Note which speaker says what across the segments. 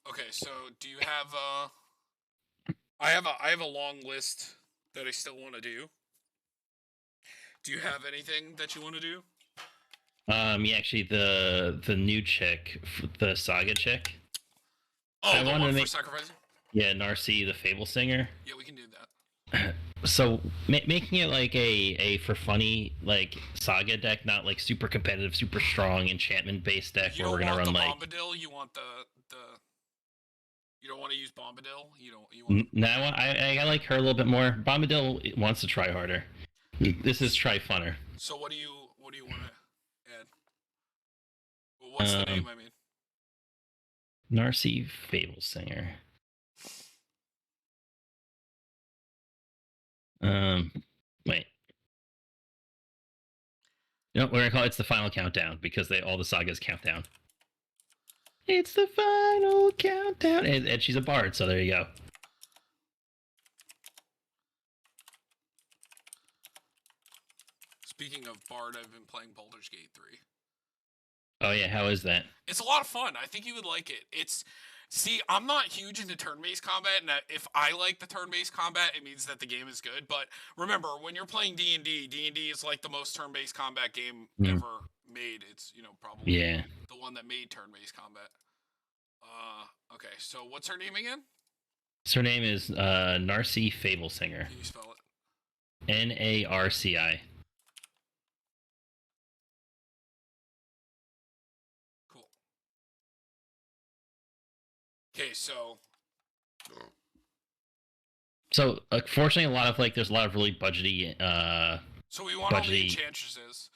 Speaker 1: Okay, so do you have I have a long list that I still want to do. Do you have anything that you want to do?
Speaker 2: Yeah, actually, the new chick, the Saga chick.
Speaker 1: Oh,
Speaker 2: I
Speaker 1: the
Speaker 2: wanted
Speaker 1: one
Speaker 2: to
Speaker 1: for
Speaker 2: make
Speaker 1: sacrificing?
Speaker 2: yeah, Narci, the Fable singer.
Speaker 1: Yeah, we can do that.
Speaker 2: So making it like a for funny like Saga deck, not like super competitive, super strong enchantment based deck
Speaker 1: You
Speaker 2: where we're
Speaker 1: don't
Speaker 2: gonna
Speaker 1: want the
Speaker 2: run like.
Speaker 1: Bombadil, you want the you don't want to use Bombadil? You want
Speaker 2: No, I like her a little bit more. Bombadil wants to try harder. This is try funner.
Speaker 1: So what do you want to add? Well, what's the name,
Speaker 2: Um,
Speaker 1: I mean?
Speaker 2: Narci Fable singer. Um, Wait. You know, we're gonna call it, it's the final countdown because they all the sagas count down. It's the final countdown, and she's a bard, so there you go.
Speaker 1: Speaking of Bard, I've been playing Baldur's Gate 3.
Speaker 2: Oh yeah, how is that?
Speaker 1: It's a lot of fun. I think you would like it. See, I'm not huge into turn-based combat, and if I like the turn-based combat, it means that the game is good. But remember, when you're playing D&D, D&D is like the most turn-based combat game
Speaker 2: Mm,
Speaker 1: ever made. It's, probably
Speaker 2: yeah.
Speaker 1: the one that made turn-based combat. Okay, so what's her name again?
Speaker 2: So her name is Narci Fable singer.
Speaker 1: Can you spell it?
Speaker 2: Narci.
Speaker 1: Cool. Okay, so
Speaker 2: So unfortunately, a lot of like there's a lot of really budgety
Speaker 1: we want all the
Speaker 2: budgety.
Speaker 1: enchantresses.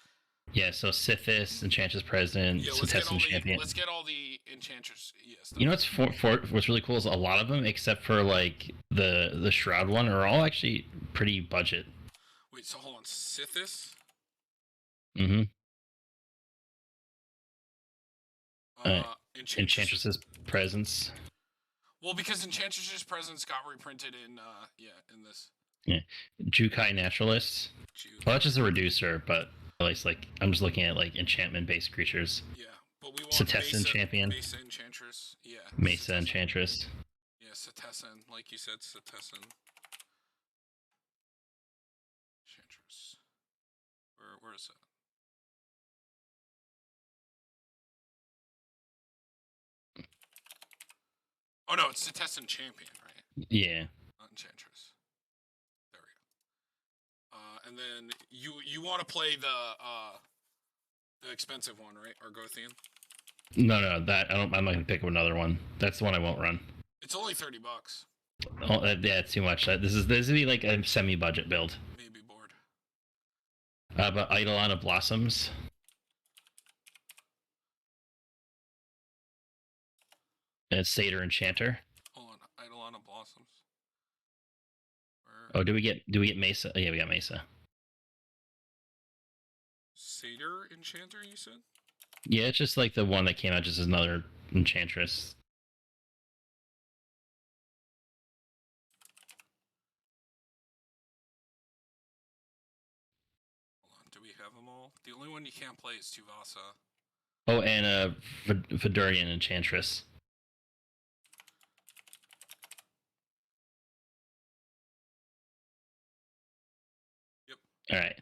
Speaker 2: Yeah, so Sithis, Enchantress President,
Speaker 1: Yeah,
Speaker 2: Setessan Champion.
Speaker 1: let's get all the enchantress. Yeah, stuff.
Speaker 2: You know what's what's really cool is a lot of them, except for like the Shroud one, are all actually pretty budget.
Speaker 1: Wait, so hold on, Sithis.
Speaker 2: Mm-hmm.
Speaker 1: Enchantress.
Speaker 2: Enchantress's Presence.
Speaker 1: Well, because Enchantress's presence got reprinted in in this.
Speaker 2: Yeah, Jukai Naturalists. Well, that's just a reducer, but at least like I'm just looking at like enchantment-based creatures.
Speaker 1: Yeah, but we want
Speaker 2: Setessan Champion,
Speaker 1: Mesa Enchantress. Yeah.
Speaker 2: Mesa Enchantress.
Speaker 1: Yeah, Setessan, like you said, Setessan. Enchantress. Where is it? Oh no, it's Setessan Champion, right?
Speaker 2: Yeah.
Speaker 1: Not Enchantress. There we go. And then you want to play the expensive one, right? Argothian.
Speaker 2: No, that I don't. I'm not gonna pick up another one. That's the one I won't run.
Speaker 1: It's only $30.
Speaker 2: Oh, yeah, it's too much. This would be like a semi-budget build.
Speaker 1: Maybe bored.
Speaker 2: But Eidolon of Blossoms. And Satyr Enchanter.
Speaker 1: Hold on, Eidolon of Blossoms.
Speaker 2: Oh, do we get Mesa? Oh, yeah, we got Mesa.
Speaker 1: Satyr Enchanter, you said?
Speaker 2: Yeah, it's just like the one that came out just as another Enchantress.
Speaker 1: Hold on, do we have them all? The only one you can't play is Tuvasa.
Speaker 2: Oh, and a Vidurian Enchantress.
Speaker 1: Yep.
Speaker 2: All right.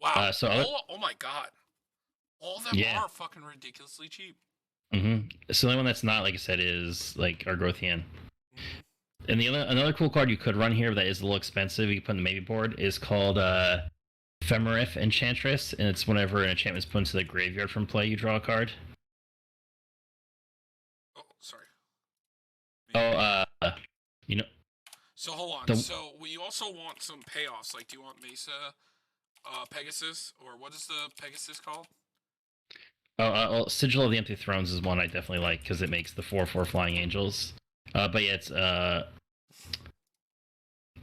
Speaker 1: Wow.
Speaker 2: So
Speaker 1: oh my god. All of them are fucking ridiculously cheap.
Speaker 2: Mm-hmm. So the only one that's not, like I said, is like Argothian.
Speaker 1: Mm-hmm.
Speaker 2: And another cool card you could run here that is a little expensive, you can put on the maybe board, is called Ephemerith Enchantress, and it's whenever an enchantment is put into the graveyard from play, you draw a card.
Speaker 1: Oh, sorry.
Speaker 2: Oh, you know.
Speaker 1: So hold on. So we also want some payoffs. Like, do you want Mesa, Pegasus, or what is the Pegasus called?
Speaker 2: Oh, well, Sigil of the Empty Thrones is one I definitely like because it makes the 4/4 Flying Angels. But yeah, it's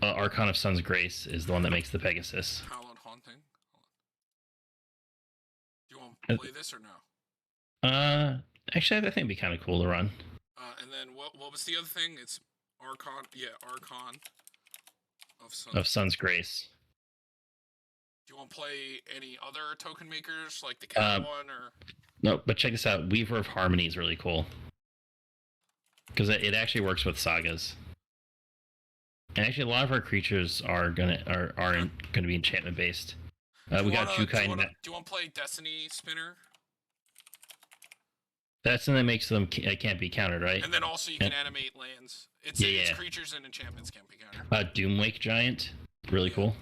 Speaker 2: Archon of Sun's Grace is the one that makes the Pegasus.
Speaker 1: Hallowed Haunting. Do you want to play this or no?
Speaker 2: Actually, I think it'd be kind of cool to run.
Speaker 1: And then what was the other thing? It's Archon. Yeah, Archon
Speaker 2: of Sun's Grace.
Speaker 1: Do you want to play any other token makers like the cat one or?
Speaker 2: No, but check this out. Weaver of Harmony is really cool. because it actually works with sagas. And actually, a lot of our creatures are gonna be enchantment based. We got Jukai.
Speaker 1: Do you want to play Destiny Spinner?
Speaker 2: That's something that makes them can't be countered, right?
Speaker 1: And then also you can animate lands. It's creatures and enchantments can't be countered.
Speaker 2: Doomwake Giant, really cool.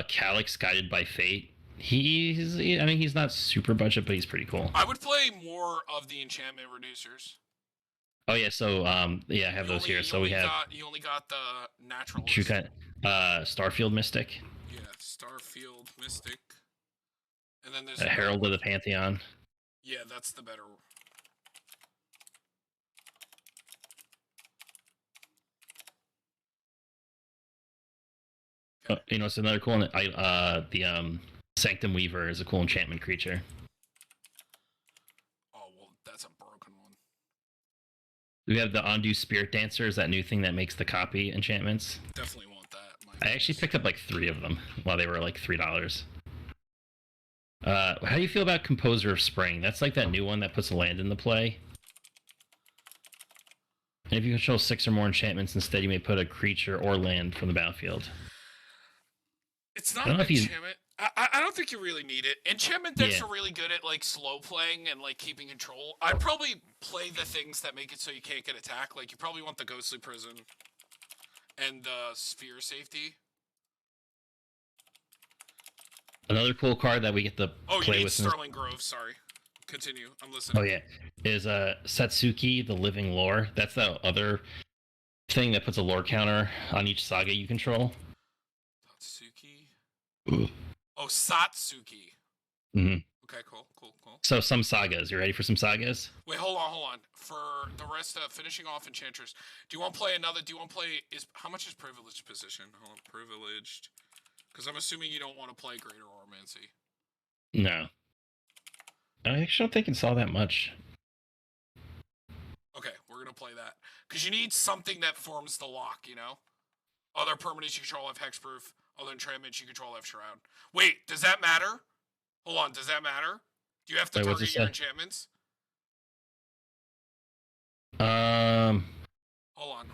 Speaker 2: Calyx Guided by Fate. He's not super budget, but he's pretty cool.
Speaker 1: I would play more of the enchantment reducers.
Speaker 2: Oh yeah, so I have those here. So we have.
Speaker 1: You only got the natural.
Speaker 2: Starfield Mystic.
Speaker 1: Yeah, Starfield Mystic. And then there's
Speaker 2: Herald of the Pantheon.
Speaker 1: Yeah, that's the better.
Speaker 2: Okay. It's another cool one. The Sanctum Weaver is a cool enchantment creature.
Speaker 1: Oh well, that's a broken one.
Speaker 2: We have the Ondu Spirit Dancer. Is that new thing that makes the copy enchantments?
Speaker 1: Definitely want that.
Speaker 2: I actually picked up like 3 of them while they were like $3. How do you feel about Composer of Spring? That's like that new one that puts a land into play. And if you control 6 or more enchantments, instead you may put a creature or land from the battlefield.
Speaker 1: It's not an enchantment. I don't think you really need it. Enchantment decks are really good at like slow playing and like keeping control. I'd probably play the things that make it so you can't get attacked. Like you probably want the Ghostly Prison and the Sphere Safety.
Speaker 2: Another cool card that we get to play with.
Speaker 1: Sterling Grove. Sorry. Continue. I'm listening.
Speaker 2: Oh yeah, is Satsuki the Living Lore. That's the other thing that puts a lore counter on each saga you control.
Speaker 1: Satsuki. Oh, Satsuki.
Speaker 2: Mm-hmm.
Speaker 1: Okay, cool.
Speaker 2: So some sagas. You ready for some sagas?
Speaker 1: Wait, hold on. For the rest of finishing off Enchantress, do you want to play another? Do you want to play? How much is Privileged position? Hold on, Privileged. Because I'm assuming you don't want to play Greater Ormancy.
Speaker 2: No. I actually don't think it's all that much.
Speaker 1: Okay, we're going to play that. Because you need something that forms the lock, you know? Other permanents you control have Hexproof. Other enchantments you control have Shroud. Wait, does that matter? Hold on, does that matter? Do you have to target your enchantments? Hold on.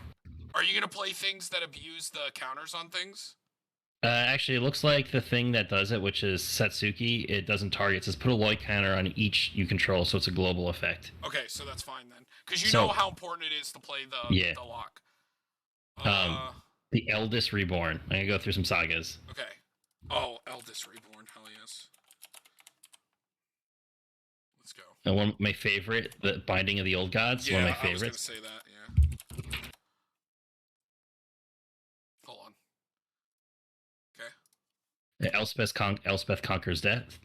Speaker 1: Are you going to play things that abuse the counters on things?
Speaker 2: Actually, it looks like the thing that does it, which is Satsuki, it doesn't target. It says put a Lloyd counter on each you control, so it's a global effect.
Speaker 1: Okay, so that's fine then. Because you know how important it is to play the lock.
Speaker 2: The Eldest Reborn. I'm going to go through some sagas.
Speaker 1: Okay. Oh, Eldest Reborn. Hell yes. Let's go.
Speaker 2: And one of my favorite, the Binding of the Old Gods.
Speaker 1: Yeah,
Speaker 2: one of my favorites.
Speaker 1: I was going to say that, yeah. Hold on. Okay.
Speaker 2: Elspeth Conquers Death.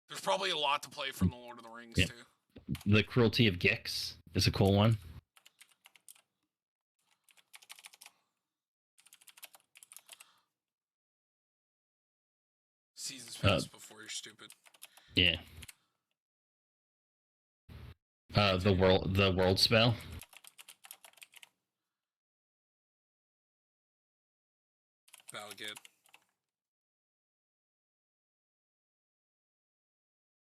Speaker 1: There's probably a lot to play from the Lord of the Rings, too.
Speaker 2: The Cruelty of Gix is a cool one.
Speaker 1: Seasons pass before you're stupid.
Speaker 2: Yeah. The world spell.
Speaker 1: Valgid.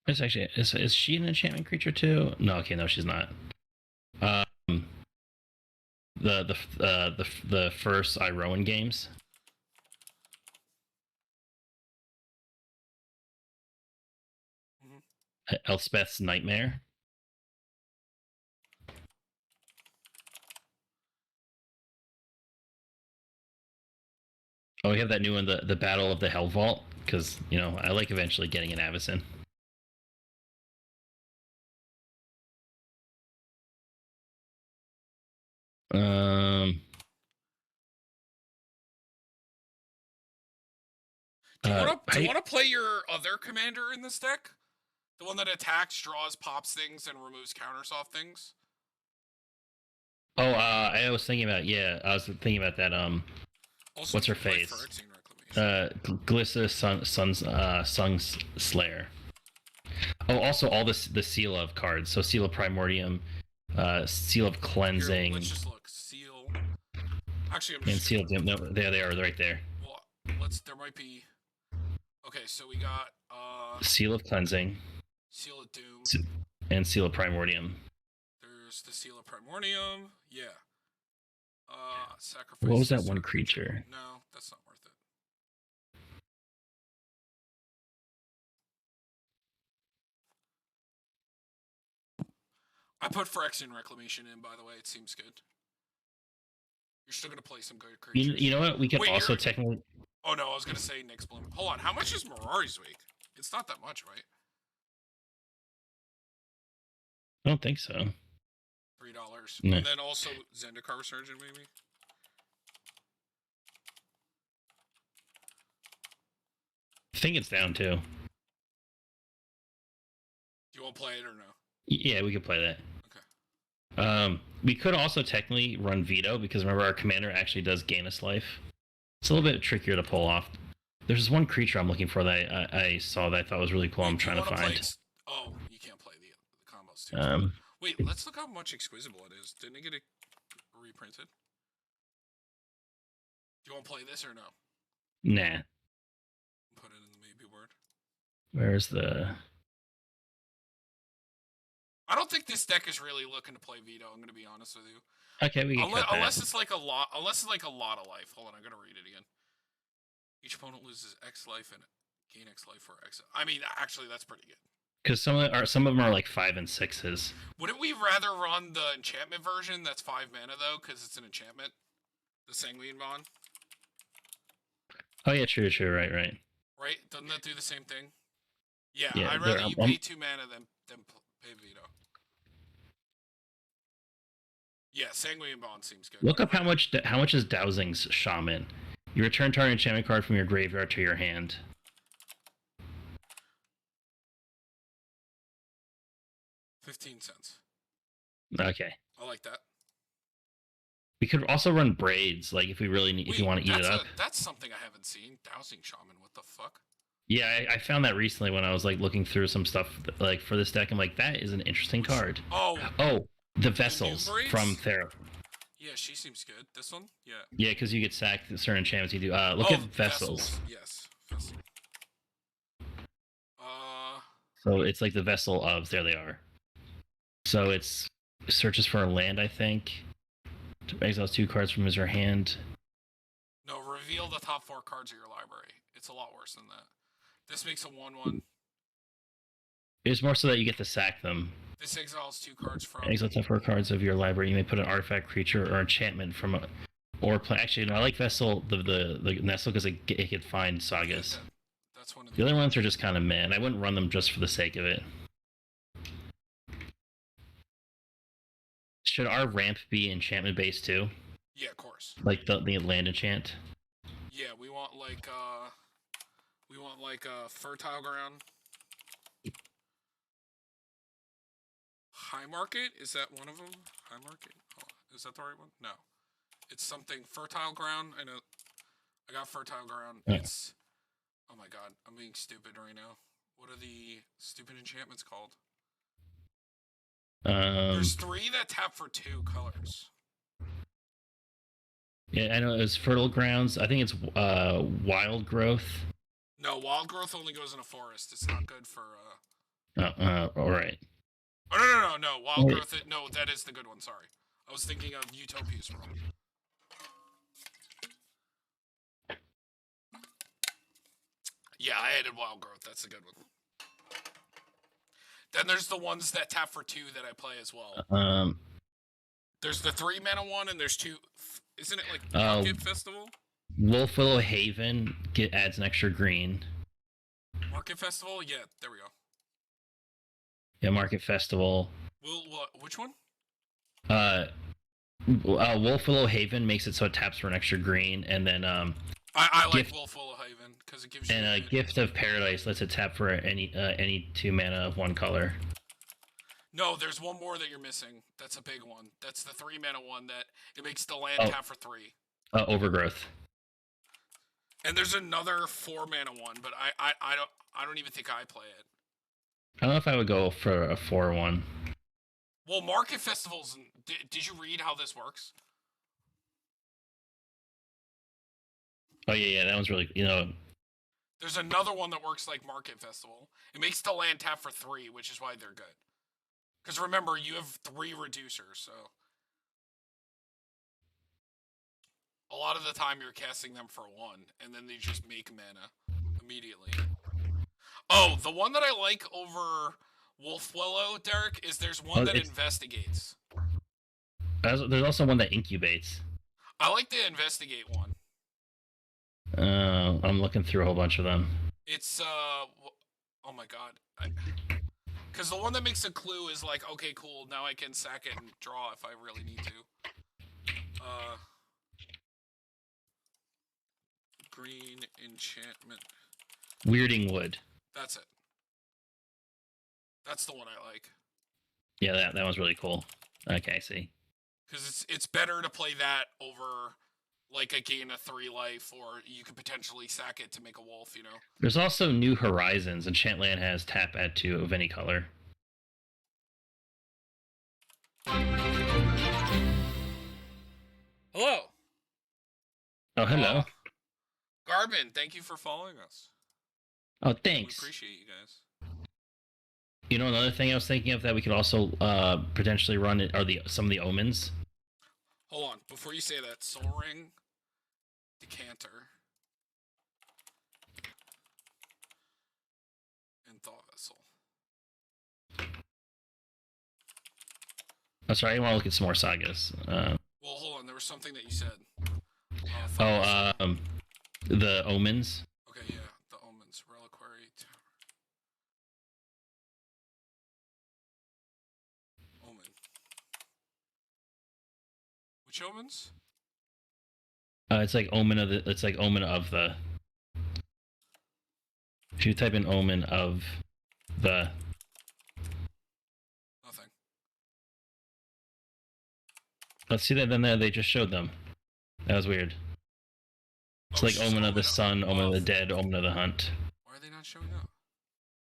Speaker 2: It's actually is she an enchantment creature too? No, okay, no, she's not. The first Iroan games. Mm-hmm. Elspeth's Nightmare. Oh, we have that new one, the Battle of the Hell Vault, because I like eventually getting an Avacyn.
Speaker 1: Do you want to play your other commander in this deck? The one that attacks, draws, pops things, and removes counters off things?
Speaker 2: Oh, I was thinking about that. Also, what's her face? Glissa Sun's Slayer. Oh, also all the Seal of cards. So Seal of Primordium, Seal of Cleansing.
Speaker 1: Here, let's just look. Seal. Actually, I'm
Speaker 2: just. And Seal of Doom. No, there they are, right there.
Speaker 1: Well, There might be. Okay, so we got
Speaker 2: Seal of Cleansing.
Speaker 1: Seal of Doom.
Speaker 2: And Seal of Primordium.
Speaker 1: There's the Seal of Primordium. Yeah. Sacrifice.
Speaker 2: What was that one creature?
Speaker 1: No, that's not worth it. I put Phyrexian Reclamation in, by the way. It seems good. You're still gonna play some good creatures.
Speaker 2: You know what? We could also technically.
Speaker 1: Oh no, I was gonna say Nyx Bloom. Hold on, how much is Mirari's week? It's not that much, right?
Speaker 2: I don't think so.
Speaker 1: $3. No. And then also Zendikar Surgeon, maybe?
Speaker 2: I think it's down too. Do
Speaker 1: you want to play it or no?
Speaker 2: Yeah, we could play that.
Speaker 1: Okay.
Speaker 2: We could also technically run Veto, because remember our commander actually does gain us life. It's a little bit trickier to pull off. There's this one creature I'm looking for that I saw that I thought was really cool. I'm trying to find.
Speaker 1: Oh, you can't play the combos too. Wait, let's look how much Exquisable it is. Didn't it get reprinted? Do you want to play this or no?
Speaker 2: Nah.
Speaker 1: Put it in the maybe word.
Speaker 2: Where's the...
Speaker 1: I don't think this deck is really looking to play Veto. I'm gonna be honest with you.
Speaker 2: Okay, we can
Speaker 1: unless it's like a lot. Unless it's like a lot of life. Hold on, I gotta read it again. Each opponent loses X life and gain X life for X. I mean, actually, that's pretty good.
Speaker 2: Because some of them are like 5 and 6s.
Speaker 1: Wouldn't we rather run the enchantment version? That's 5 mana though, because it's an enchantment. The Sanguine Bond.
Speaker 2: Oh yeah, true, right.
Speaker 1: Right? Doesn't that do the same thing? Yeah, I'd rather you pay 2 mana than pay Veto. Yeah, Sanguine Bond seems good.
Speaker 2: Look up how much is Dowsing's Shaman. You return target enchantment card from your graveyard to your hand.
Speaker 1: $0.15.
Speaker 2: Okay.
Speaker 1: I like that.
Speaker 2: We could also run Braids, like if we really need, if you want to eat it up.
Speaker 1: That's something I haven't seen. Dowsing Shaman, what the fuck?
Speaker 2: Yeah, I found that recently when I was like looking through some stuff like for this deck. I'm like, that is an interesting card.
Speaker 1: Oh,
Speaker 2: the Vessels from Thera.
Speaker 1: Yeah, she seems good. This one, yeah.
Speaker 2: Yeah, because you get sacked certain enchantments. You do. Look at Vessels.
Speaker 1: Yes, Vessel.
Speaker 2: So it's like the Vessel of. There they are. So it's searches for a land, I think. Exiles 2 cards from his or hand.
Speaker 1: No, reveal the top 4 cards of your library. It's a lot worse than that. This makes a 1/1.
Speaker 2: It's more so that you get to sack them.
Speaker 1: This exiles 2 cards from.
Speaker 2: Exile top 4 cards of your library. You may put an artifact, creature, or enchantment from a. Or play. Actually, no, I like Vessel, the Nestle, because it could find Sagas.
Speaker 1: Yeah, that's one of
Speaker 2: the other ones are just kind of meh. I wouldn't run them just for the sake of it. Should our ramp be enchantment based too?
Speaker 1: Yeah, of course.
Speaker 2: Like the land enchant?
Speaker 1: Yeah, we want like Fertile Ground. High Market? Is that one of them? High Market? Oh, is that the right one? No. It's something Fertile Ground. I know. I got Fertile Ground.
Speaker 2: Yeah.
Speaker 1: It's. Oh my god, I'm being stupid right now. What are the stupid enchantments called? There's 3 that tap for 2 colors.
Speaker 2: Yeah, I know it's Fertile Grounds. I think it's Wild Growth.
Speaker 1: No, Wild Growth only goes in a forest. It's not good for.
Speaker 2: All right.
Speaker 1: Oh no! Wild Growth. No, that is the good one. Sorry, I was thinking of Utopia's World. Yeah, I added Wild Growth. That's a good one. Then there's the ones that tap for 2 that I play as well. There's the 3 mana one, and there's 2. Isn't it like Market Festival?
Speaker 2: Wolfwillow Haven adds an extra green.
Speaker 1: Market Festival? Yeah, there we go.
Speaker 2: Yeah, Market Festival.
Speaker 1: Which one?
Speaker 2: Wolfwillow Haven makes it so it taps for an extra green, and then
Speaker 1: I like Wolfwillow Haven because it gives you.
Speaker 2: And Gift of Paradise lets it tap for any 2 mana of one color.
Speaker 1: No, there's one more that you're missing. That's a big one. That's the 3 mana one that it makes the land tap for 3.
Speaker 2: Overgrowth.
Speaker 1: And there's another 4 mana one, but I don't even think I play it.
Speaker 2: I don't know if I would go for a 4/1.
Speaker 1: Well, Market Festivals. Did you read how this works?
Speaker 2: Oh yeah, that one's really
Speaker 1: There's another one that works like Market Festival. It makes the land tap for 3, which is why they're good. Because remember, you have 3 reducers, so a lot of the time you're casting them for 1, and then they just make mana immediately. Oh, the one that I like over Wolfwillow, Derek, is there's one that investigates.
Speaker 2: There's also one that incubates.
Speaker 1: I like the investigate one.
Speaker 2: I'm looking through a whole bunch of them.
Speaker 1: It's oh my god. Because the one that makes a clue is like, okay, cool, now I can sack it and draw if I really need to. Green enchantment.
Speaker 2: Weirding Wood.
Speaker 1: That's it. That's the one I like.
Speaker 2: Yeah, that one's really cool. Okay, I see.
Speaker 1: Because it's better to play that over like a gain of 3 life, or you could potentially sack it to make a wolf, you know?
Speaker 2: There's also New Horizons. Enchantland has tap add 2 of any color.
Speaker 1: Hello.
Speaker 2: Oh, hello.
Speaker 1: Garbin, thank you for following us.
Speaker 2: Oh, thanks.
Speaker 1: We appreciate you guys.
Speaker 2: You know, another thing I was thinking of that we could also potentially run are some of the omens.
Speaker 1: Hold on, before you say that, Soul Ring, Decanter, and Thought Vessel.
Speaker 2: I'm sorry, I want to look at some more sagas.
Speaker 1: Well, hold on, there was something that you said.
Speaker 2: The omens.
Speaker 1: Okay, yeah, the omens, Reliquary Tower. Omen. Which omens?
Speaker 2: It's like omen of the. It's like omen of the. If you type in omen of the.
Speaker 1: Nothing.
Speaker 2: Let's see that. Then they just showed them. That was weird. It's like omen of the sun, omen of the dead, omen of the hunt.
Speaker 1: Why are they not showing up?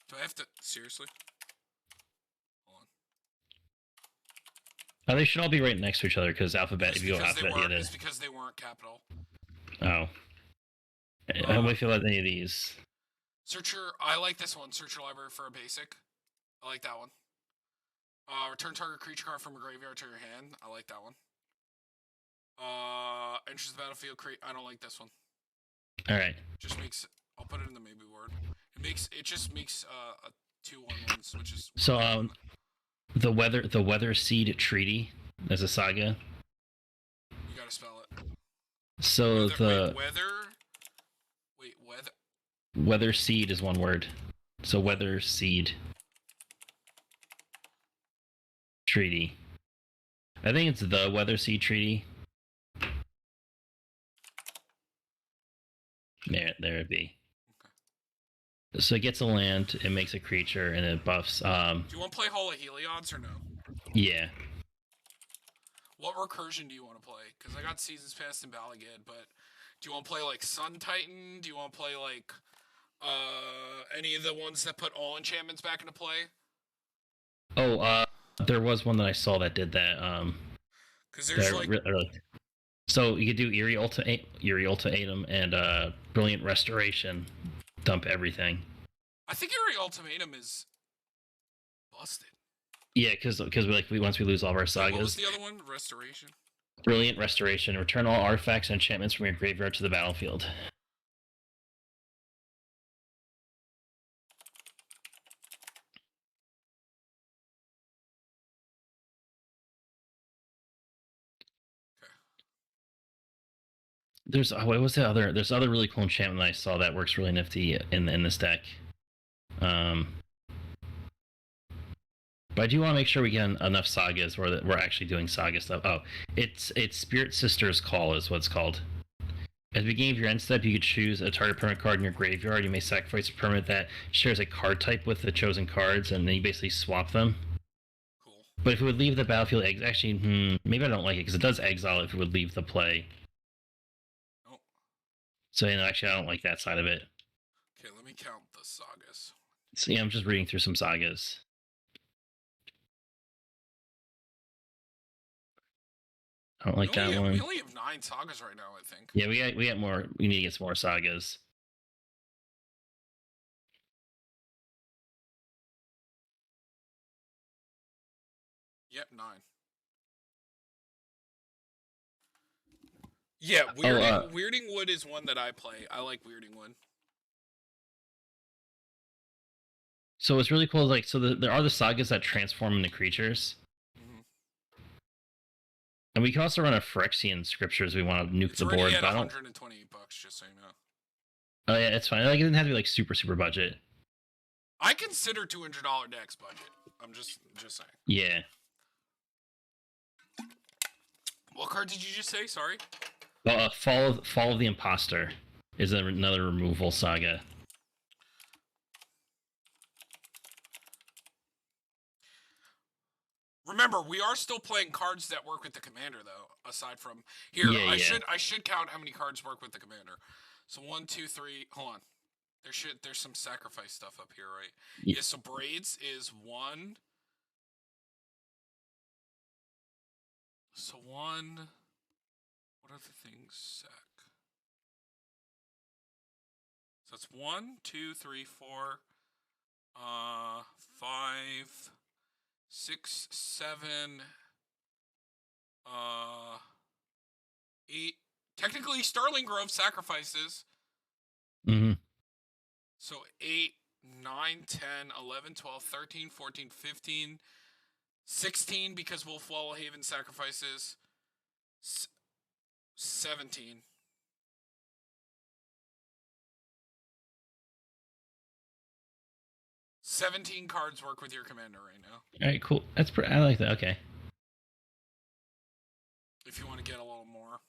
Speaker 1: Do I have to seriously? Hold
Speaker 2: on. They should all be right next to each other because alphabet. If you go alphabet,
Speaker 1: it's because they weren't capital.
Speaker 2: Oh. How do I feel about any of these?
Speaker 1: Searcher, I like this one. Search your library for a basic. I like that one. Return target creature card from a graveyard to your hand. I like that one. Enters the battlefield. I don't like this one.
Speaker 2: All right.
Speaker 1: Just makes. I'll put it in the maybe word. It just makes a 2/1/1, which is.
Speaker 2: So the weather seed treaty as a saga.
Speaker 1: You gotta spell it.
Speaker 2: So weather seed is one word. So weather seed treaty. I think it's the weather seed treaty. There it be. Okay. So it gets a land, it makes a creature, and it buffs.
Speaker 1: Do you want to play Hall of Helions or no?
Speaker 2: Yeah.
Speaker 1: What recursion do you want to play? Because I got Seasons Past and Balagad, but do you want to play like Sun Titan? Do you want to play like any of the ones that put all enchantments back into play?
Speaker 2: Oh, there was one that I saw that did that.
Speaker 1: Because there's
Speaker 2: so you could do Eerie Ultimatum and Brilliant Restoration, dump everything.
Speaker 1: I think Eerie Ultimatum is busted.
Speaker 2: Yeah, because once we lose all of our sagas.
Speaker 1: What was the other one? Restoration.
Speaker 2: Brilliant Restoration. Return all artifacts and enchantments from your graveyard to the battlefield. There's what was the other? There's other really cool enchantment that I saw that works really nifty in this deck. But I do want to make sure we get enough sagas where we're actually doing saga stuff. Oh, it's Spirit Sister's Call is what it's called. At the beginning of your end step, you could choose a target permanent card in your graveyard. You may sacrifice a permanent that shares a card type with the chosen cards, and then you basically swap them.
Speaker 1: Cool.
Speaker 2: But if it would leave the battlefield, actually, maybe I don't like it because it does exile if it would leave the play. So, actually, I don't like that side of it.
Speaker 1: Okay, let me count the sagas.
Speaker 2: So, yeah, I'm just reading through some sagas. I don't like that one.
Speaker 1: We only have 9 sagas right now, I think.
Speaker 2: Yeah, we got more. We need to get some more sagas.
Speaker 1: Yep, 9. Yeah, Weirding Wood is one that I play. I like Weirding Wood.
Speaker 2: So it's really cool. Like, so there are the sagas that transform into creatures, and we can also run a Phyrexian scriptures. We want to nuke the board.
Speaker 1: It's already at $128, just so you know.
Speaker 2: Oh yeah, it's fine. Like, it doesn't have to be like super budget.
Speaker 1: I consider $200 decks budget. I'm just saying.
Speaker 2: Yeah.
Speaker 1: What card did you just say? Sorry.
Speaker 2: Well, Fall of the Imposter is another removal saga.
Speaker 1: Remember, we are still playing cards that work with the commander, though. Aside from here, I should count how many cards work with the commander. So 1, 2, 3. Hold on. There's some sacrifice stuff up here, right? Yeah. So Braids is 1. So 1. What are the things? Sac. So it's 1, 2, 3, 4, 5, 6, 7, 8. Technically, Starling Grove sacrifices.
Speaker 2: Mm-hmm.
Speaker 1: So 8, 9, 10, 11, 12, 13, 14, 15, 16 because Wolf Wall Haven sacrifices. 17. $17 cards work with your commander right now.
Speaker 2: All right, cool. I like that. Okay.
Speaker 1: If you want to get a little more.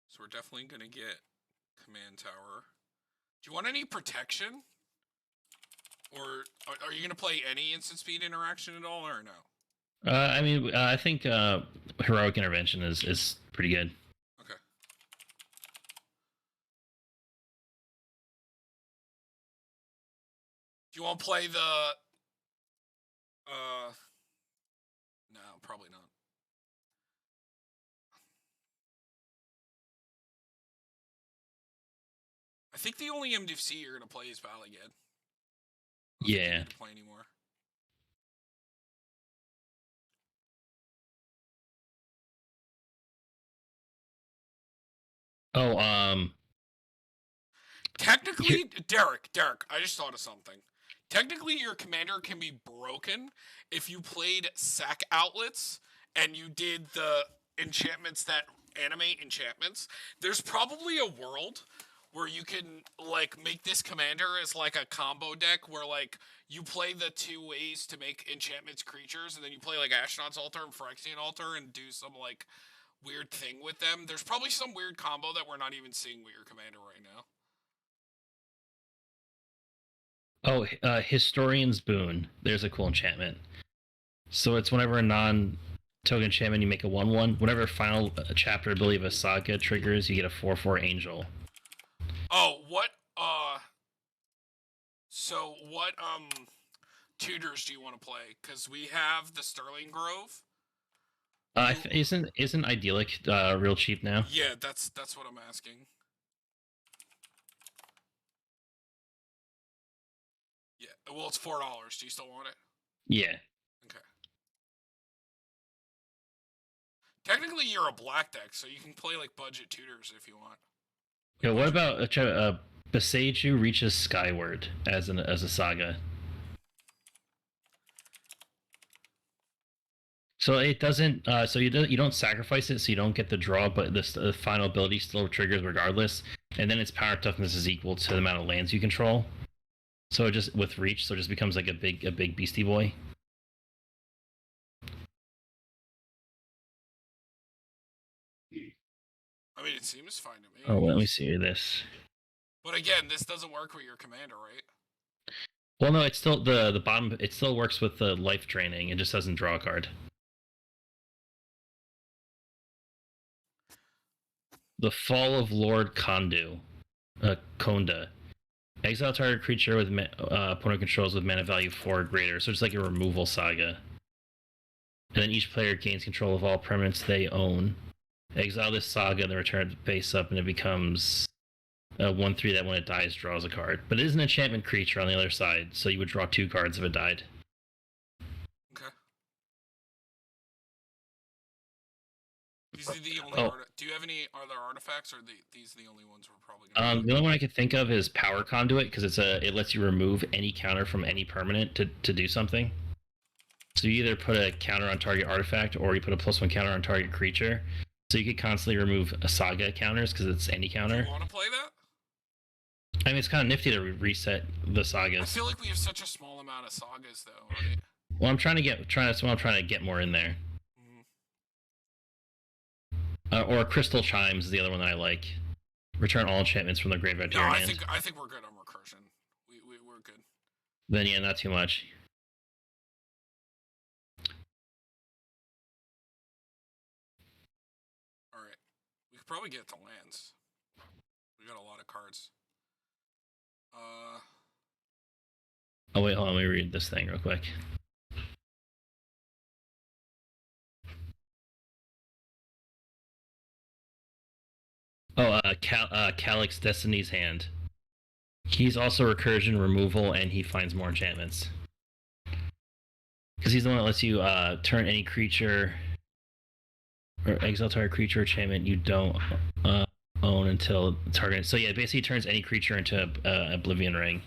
Speaker 1: So we're definitely going to get Command Tower. Do you want any protection? Or are you going to play any instant speed interaction at all, or no?
Speaker 2: I mean, I think Heroic Intervention is pretty good.
Speaker 1: Okay. Do you want to play the... No, probably not. I think the only MDFC you're going to play is Valagad.
Speaker 2: Yeah.
Speaker 1: To play anymore.
Speaker 2: Oh,
Speaker 1: technically, Derek, I just thought of something. Technically, your commander can be broken if you played sack outlets and you did the enchantments that animate enchantments. There's probably a world where you can like make this commander as like a combo deck where like you play the 2 ways to make enchantments creatures, and then you play like Astronaut's Altar and Phyrexian Altar and do some like weird thing with them. There's probably some weird combo that we're not even seeing with your commander right now.
Speaker 2: Oh, Historian's Boon. There's a cool enchantment. So it's whenever a non-token enchantment, you make a 1/1. Whenever final chapter ability of a saga triggers, you get a 4/4 angel.
Speaker 1: Oh, what? So what? Tutors do you want to play? Because we have the Starling Grove.
Speaker 2: Isn't Idyllic real cheap now?
Speaker 1: Yeah, that's what I'm asking. Yeah, well, it's $4. Do you still want it?
Speaker 2: Yeah.
Speaker 1: Okay. Technically, you're a black deck, so you can play like budget tutors if you want.
Speaker 2: Yeah. What about Beseiju reaches Skyward as a saga? So it doesn't. So you don't sacrifice it, so you don't get the draw, but the final ability still triggers regardless, and then its power toughness is equal to the amount of lands you control. So it just with reach, so it just becomes like a big beastie boy.
Speaker 1: I mean, it seems fine to me.
Speaker 2: Oh, let me see this.
Speaker 1: But again, this doesn't work with your commander, right?
Speaker 2: Well, no, it's still the bottom. It still works with the life draining. It just doesn't draw a card. The Fall of Lord Kondu, Konda. Exile target creature with opponent controls with mana value 4 or greater. So it's like a removal saga. And then each player gains control of all permanents they own. Exile this saga and then return it base up, and it becomes a 1/3 that when it dies draws a card. But it is an enchantment creature on the other side, so you would draw 2 cards if it died.
Speaker 1: Okay. These are the only. Do you have any other artifacts, or these are the only ones we're probably gonna
Speaker 2: the only one I could think of is Power Conduit, because it lets you remove any counter from any permanent to do something. So you either put a counter on target artifact, or you put a +1 counter on target creature. So you could constantly remove a saga counters because it's any counter.
Speaker 1: Do you want to play that?
Speaker 2: I mean, it's kind of nifty to reset the sagas.
Speaker 1: I feel like we have such a small amount of sagas, though, right?
Speaker 2: Well, I'm trying to get more in there. Mm-hmm. Or Crystal Chimes is the other one that I like. Return all enchantments from the graveyard to your hand.
Speaker 1: I think we're good on recursion. We're good.
Speaker 2: Then yeah, not too much.
Speaker 1: All right, we could probably get to lands. We got a lot of cards.
Speaker 2: Oh wait, hold on. Let me read this thing real quick. Oh, Calyx Destiny's Hand. He's also recursion removal, and he finds more enchantments. Because he's the one that lets you turn any creature or exile target creature enchantment you don't own until target. So yeah, basically turns any creature into Oblivion Ring.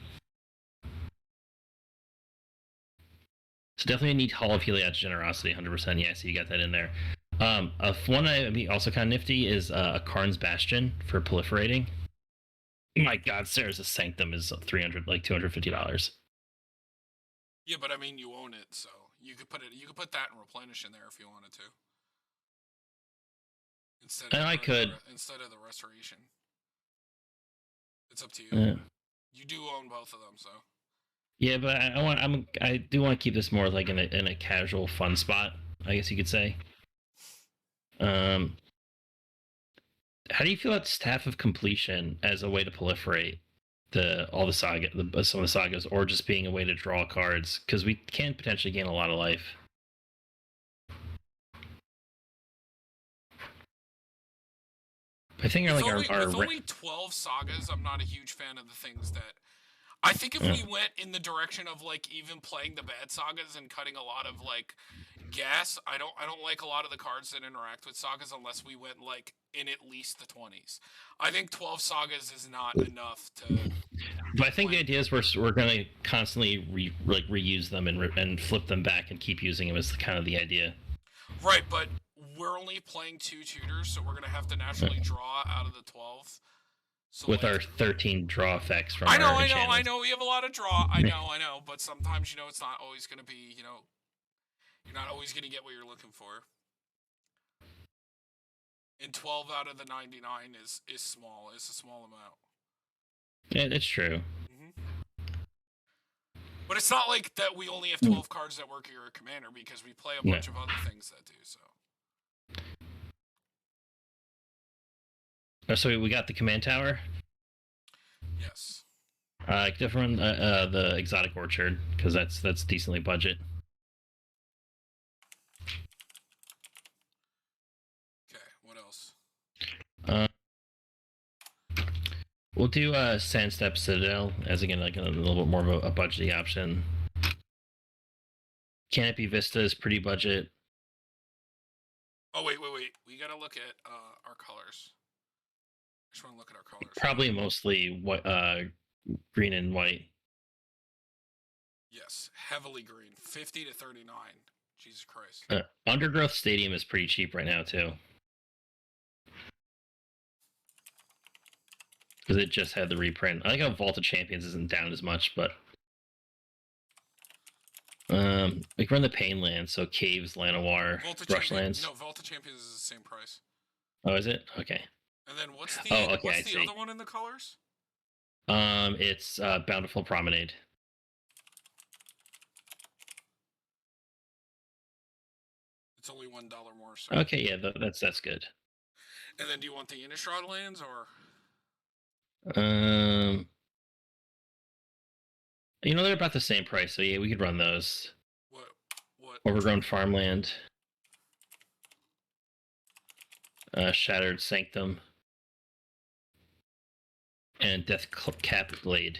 Speaker 2: So definitely need Hall of Heliod's Generosity, 100%. Yeah, so you got that in there. One that be also kind of nifty is a Karn's Bastion for proliferating. My God, Sarah's Sanctum is $250.
Speaker 1: Yeah, but I mean, you own it, so you could put that and replenish in there if you wanted to. Instead of the restoration. It's up to you.
Speaker 2: Yeah.
Speaker 1: You do own both of them, so.
Speaker 2: Yeah, but I do want to keep this more like in a casual fun spot, I guess you could say. How do you feel about Staff of Completion as a way to proliferate some of the sagas, or just being a way to draw cards? Because we can potentially gain a lot of life. I think
Speaker 1: with only 12 sagas, I'm not a huge fan of the things that. I think if we went in the direction of like even playing the bad sagas and cutting a lot of like gas, I don't like a lot of the cards that interact with sagas unless we went like in at least the 20s. I think 12 sagas is not enough to.
Speaker 2: But I think the idea is we're going to constantly reuse them and flip them back and keep using them is kind of the idea.
Speaker 1: Right, but we're only playing 2 tutors, so we're going to have to naturally draw out of the 12.
Speaker 2: So with our 13 draw effects from
Speaker 1: I know, we have a lot of draw. I know, but sometimes it's not always going to be, you're not always going to get what you're looking for. And 12 out of the 99 is small. It's a small amount.
Speaker 2: Yeah, that's true.
Speaker 1: Mm-hmm. But it's not like that we only have 12 cards that work your commander, because we play a bunch of other things that do, so.
Speaker 2: So we got the command tower.
Speaker 1: Yes.
Speaker 2: Different the exotic orchard, because that's decently budget.
Speaker 1: Okay, what else?
Speaker 2: We'll do Sandstep Citadel as again like a little bit more of a budgety option. Canopy Vista is pretty budget.
Speaker 1: Oh wait, we gotta look at our colors. I just want to look at our colors.
Speaker 2: Probably mostly green and white.
Speaker 1: Yes, heavily green. 50 to 39. Jesus Christ.
Speaker 2: Undergrowth Stadium is pretty cheap right now too, because it just had the reprint. I think how Vault of Champions isn't down as much, but we can run the Painland, so Caves, Llanowar, Rushlands.
Speaker 1: No, Vault of Champions is the same price.
Speaker 2: Oh, is it? Okay.
Speaker 1: And then what's the other one in the colors?
Speaker 2: It's Bountiful Promenade.
Speaker 1: It's only $1 more. So.
Speaker 2: Okay, yeah, that's good.
Speaker 1: And then, do you want the Innistrad lands or?
Speaker 2: You know, they're about the same price, so yeah, we could run those.
Speaker 1: What? What?
Speaker 2: Overgrown Farmland. Shattered Sanctum. And Death Cap Blade.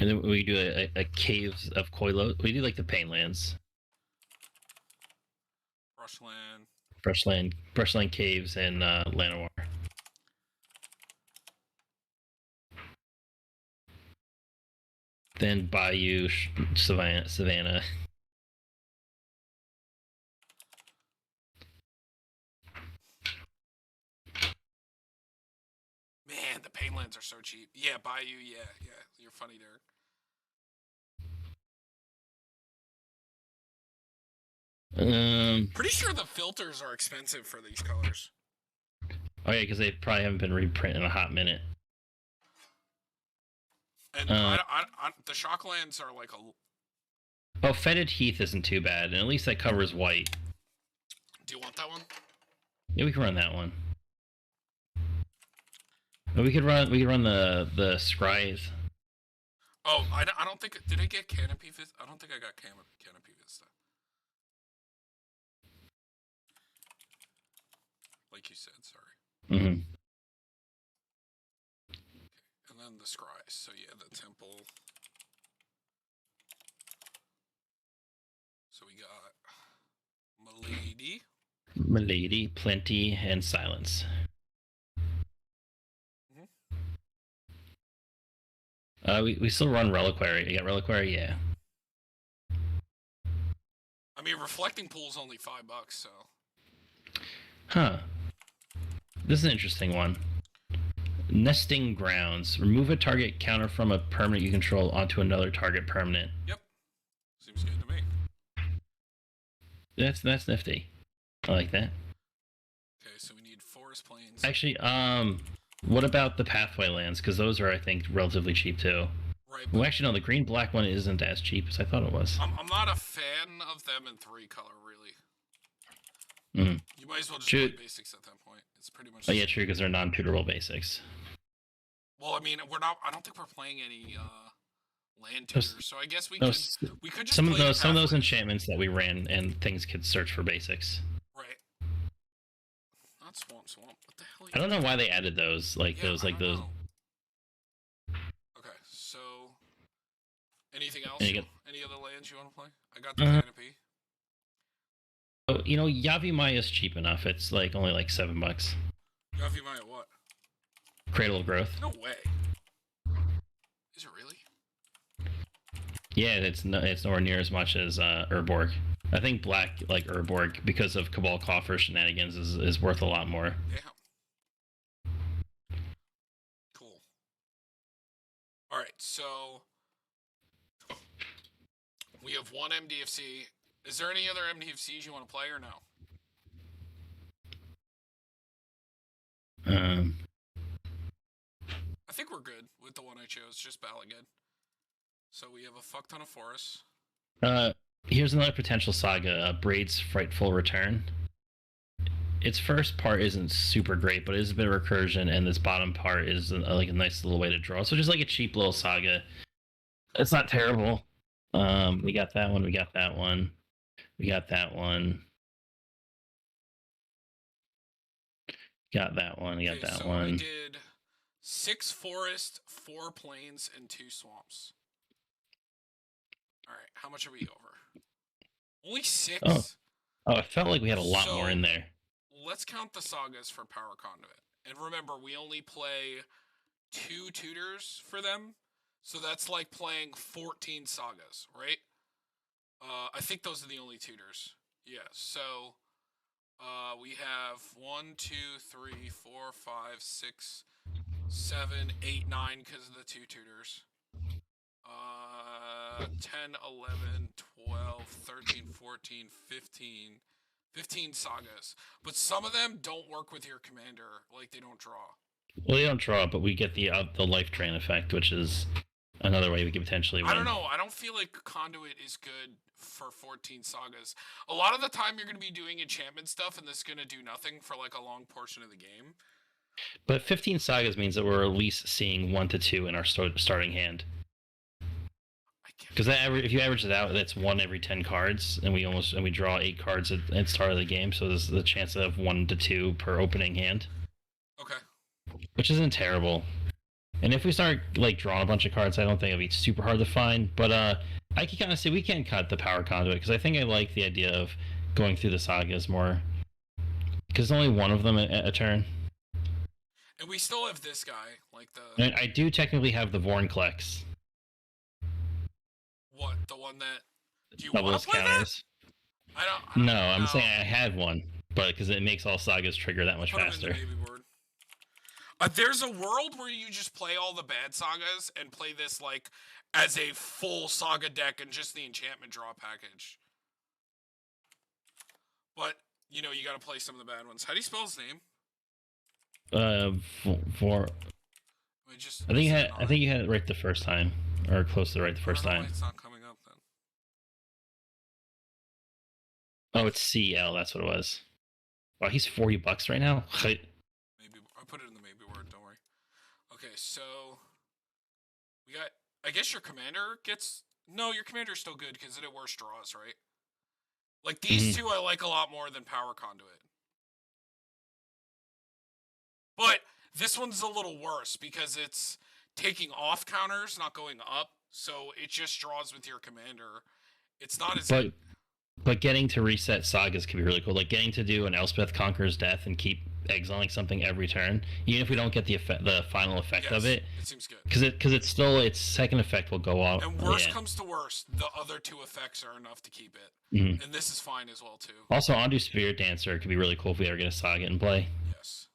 Speaker 2: And then we do a Caves of Koilos. We do like the Painlands. Brushland Caves, and Llanowar. Then Bayou, Savannah.
Speaker 1: Man, the Painlands are so cheap. Yeah, Bayou, yeah. You're funny, Derek. Pretty sure the filters are expensive for these colors.
Speaker 2: Oh yeah, because they probably haven't been reprinted in a hot minute.
Speaker 1: And the Shocklands are like a.
Speaker 2: Oh, Fetid Heath isn't too bad, and at least that covers white.
Speaker 1: Do you want that one?
Speaker 2: Yeah, we can run that one. But we could run the Scries.
Speaker 1: Oh, I don't think. Did I get Canopy Vista? I don't think I got Canopy Vista. Like you said, sorry.
Speaker 2: Mm-hmm.
Speaker 1: Okay. And then the Scries. So yeah, the Temple. So we got
Speaker 2: Milady, Plenty, and Silence. We still run Reliquary. You got Reliquary? Yeah.
Speaker 1: I mean, Reflecting Pool's only $5, so.
Speaker 2: Huh. This is an interesting one. Nesting Grounds. Remove a target counter from a permanent you control onto another target permanent.
Speaker 1: Yep. Seems good to me.
Speaker 2: That's nifty. I like that.
Speaker 1: Okay, so we need Forest Plains.
Speaker 2: Actually, what about the Pathway lands? Because those are, I think, relatively cheap too.
Speaker 1: Right.
Speaker 2: Well, actually, no. The green-black one isn't as cheap as I thought it was.
Speaker 1: I'm not a fan of them in 3-color, really.
Speaker 2: Mm-hmm.
Speaker 1: You might as well just play basics at that point. It's pretty much.
Speaker 2: Oh yeah, true. Because they're non-tutorable basics.
Speaker 1: Well, I mean, we're not. I don't think we're playing any land tutors, so I guess we could just
Speaker 2: some of those enchantments that we ran and things could search for basics.
Speaker 1: Right. Not swamp. What the hell?
Speaker 2: I don't know why they added those. Those.
Speaker 1: Okay, so anything else? Any other lands you want to play? I got the Canopy.
Speaker 2: Oh, you know, Yavimaya is cheap enough. It's like only like $7.
Speaker 1: Yavimaya what?
Speaker 2: Cradle of Growth.
Speaker 1: No way. Is it really?
Speaker 2: Yeah, it's nowhere near as much as Urborg. I think black, like Urborg, because of Cabal Coffer shenanigans, is worth a lot more.
Speaker 1: Damn. Cool. Alright, so we have one MDFC. Is there any other MDFCs you want to play or no? I think we're good with the one I chose, just Balagan. So we have a fuck ton of forests.
Speaker 2: Here's another potential saga, Braid's Frightful Return. Its first part isn't super great, but it is a bit of recursion, and this bottom part is like a nice little way to draw. So just like a cheap little saga. It's not terrible. We got that one, we got that one. We got that one. Got that one, we got that one.
Speaker 1: We did 6 forests, 4 plains, and 2 swamps. Alright, how much are we over? Only 6?
Speaker 2: Oh, I felt like we had a lot more in there.
Speaker 1: Let's count the sagas for Power Conduit. And remember, we only play 2 tutors for them. So that's like playing 14 sagas, right? I think those are the only tutors. Yeah, so we have 1, 2, 3, 4, 5, 6, 7, 8, 9 because of the 2 tutors. 10, 11, 12, 13, 14, 15. 15 sagas. But some of them don't work with your commander. Like, they don't draw.
Speaker 2: Well, they don't draw, but we get the life drain effect, which is another way we could potentially win.
Speaker 1: I don't know. I don't feel like Conduit is good for 14 sagas. A lot of the time you're going to be doing enchantment stuff, and this is going to do nothing for like a long portion of the game.
Speaker 2: But 15 sagas means that we're at least seeing 1 to 2 in our starting hand. Because if you average it out, that's 1 every 10 cards, and we draw 8 cards at the start of the game. So there's the chance of 1 to 2 per opening hand.
Speaker 1: Okay.
Speaker 2: Which isn't terrible. And if we start like drawing a bunch of cards, I don't think it'll be super hard to find. But I can kind of see we can cut the power conduit because I think I like the idea of going through the sagas more. Because there's only one of them a turn.
Speaker 1: And we still have this guy, like the.
Speaker 2: And I do technically have the Vornklex.
Speaker 1: What, the one that? Do you
Speaker 2: want
Speaker 1: to play
Speaker 2: counters.
Speaker 1: That? I don't.
Speaker 2: No, I'm saying I had one, but because it makes all sagas trigger that much faster.
Speaker 1: There's a world where you just play all the bad sagas and play this like as a full saga deck and just the enchantment draw package. But you know you got to play some of the bad ones. How do you spell his name?
Speaker 2: I think you had it right the first time, or close to right the first time.
Speaker 1: It's not coming up then.
Speaker 2: Oh, it's CL. That's what it was. Wow, he's $40 right now.
Speaker 1: Maybe I put it in the maybe word. Don't worry. Okay, so we got. I guess your commander gets. No, your commander's still good because it worse draws, right? Like these two, I like a lot more than Power Conduit. But this one's a little worse because it's taking off counters, not going up. So it just draws with your commander. It's not as.
Speaker 2: But getting to reset sagas can be really cool. Like getting to do an Elspeth Conquers Death and keep exiling something every turn, even if we don't get the final effect of it.
Speaker 1: It seems good.
Speaker 2: Because it's still its second effect will go off.
Speaker 1: And worst comes to worst, the other 2 effects are enough to keep it. And this is fine as well too.
Speaker 2: Also, Ondu Spirit Dancer could be really cool if we ever get a saga in play.
Speaker 1: Yes.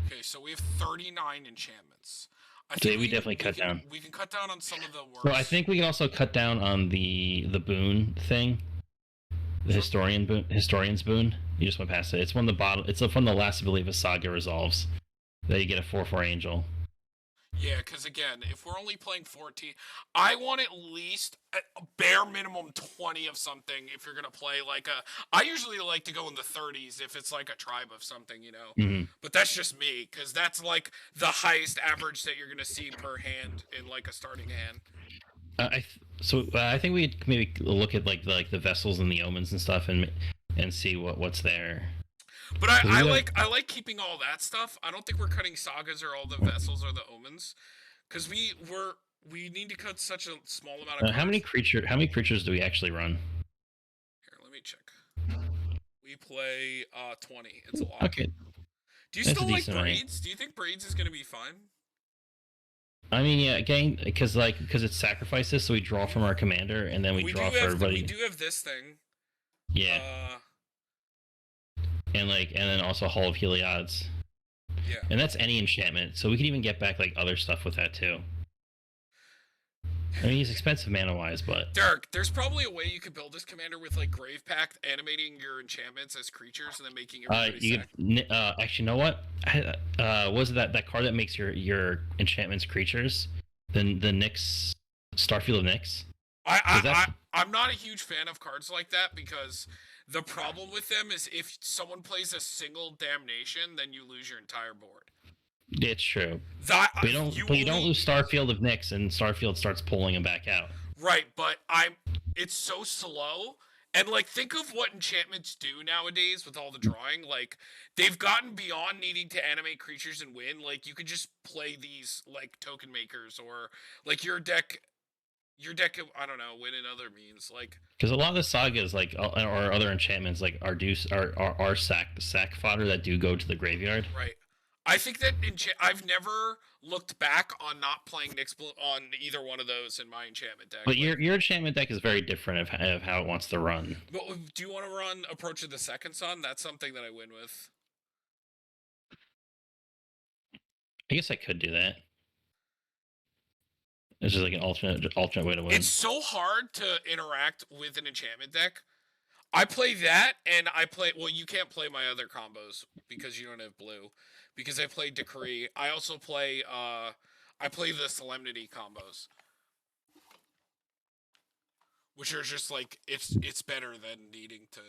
Speaker 1: Okay, so we have 39 enchantments. I
Speaker 2: think we definitely cut down.
Speaker 1: We can cut down on some of the worst.
Speaker 2: Well, I think we can also cut down on the boon thing. The historian's boon. You just went past it. It's from the bottom. It's from the last, I believe, a saga resolves. That you get a 4/4 angel.
Speaker 1: Yeah, because again, if we're only playing 14, I want at least a bare minimum 20 of something. If you're gonna play like I usually like to go in the 30s if it's like a tribe of something, you know. But that's just me, because that's like the highest average that you're gonna see per hand in like a starting hand.
Speaker 2: I think we maybe look at like the vessels and the omens and stuff and see what's there.
Speaker 1: But I like keeping all that stuff. I don't think we're cutting sagas or all the vessels or the omens, because we need to cut such a small amount of.
Speaker 2: How many creatures do we actually run?
Speaker 1: Here, let me check. We play 20. It's a lot.
Speaker 2: Okay.
Speaker 1: Do you still like breeds? Do you think breeds is gonna be fine?
Speaker 2: I mean, yeah, again, because it's sacrifices, so we draw from our commander, and then we draw for everybody.
Speaker 1: We do have this thing.
Speaker 2: Yeah. And then also Hall of Heliod's.
Speaker 1: Yeah.
Speaker 2: And that's any enchantment, so we can even get back like other stuff with that too. I mean, he's expensive mana-wise, but...
Speaker 1: Derek, there's probably a way you could build this commander with, like, Grave Pact, animating your enchantments as creatures, and then making everybody
Speaker 2: actually, you know what? Was it that card that makes your enchantments creatures? The Nyx... Starfield of Nyx?
Speaker 1: I'm not a huge fan of cards like that, because the problem with them is if someone plays a single damnation, then you lose your entire board.
Speaker 2: It's true. But you don't lose Starfield of Nyx, and Starfield starts pulling him back out.
Speaker 1: Right, but it's so slow. And like, think of what enchantments do nowadays with all the drawing. Like, they've gotten beyond needing to animate creatures and win. Like, you could just play these like token makers, or like your deck. I don't know, win in other means, like,
Speaker 2: because a lot of the sagas, like, or other enchantments, like are sack fodder that do go to the graveyard.
Speaker 1: Right. I think that I've never looked back on not playing Nyx on either one of those in my enchantment deck.
Speaker 2: But your enchantment deck is very different of how it wants to run.
Speaker 1: But do you want to run Approach of the Second Sun? That's something that I win with.
Speaker 2: I guess I could do that. It's just like an alternate way to win.
Speaker 1: It's so hard to interact with an enchantment deck. I play that, and well, you can't play my other combos because you don't have blue. Because I play Decree. I also play I play the Solemnity combos. which are just like it's better than needing to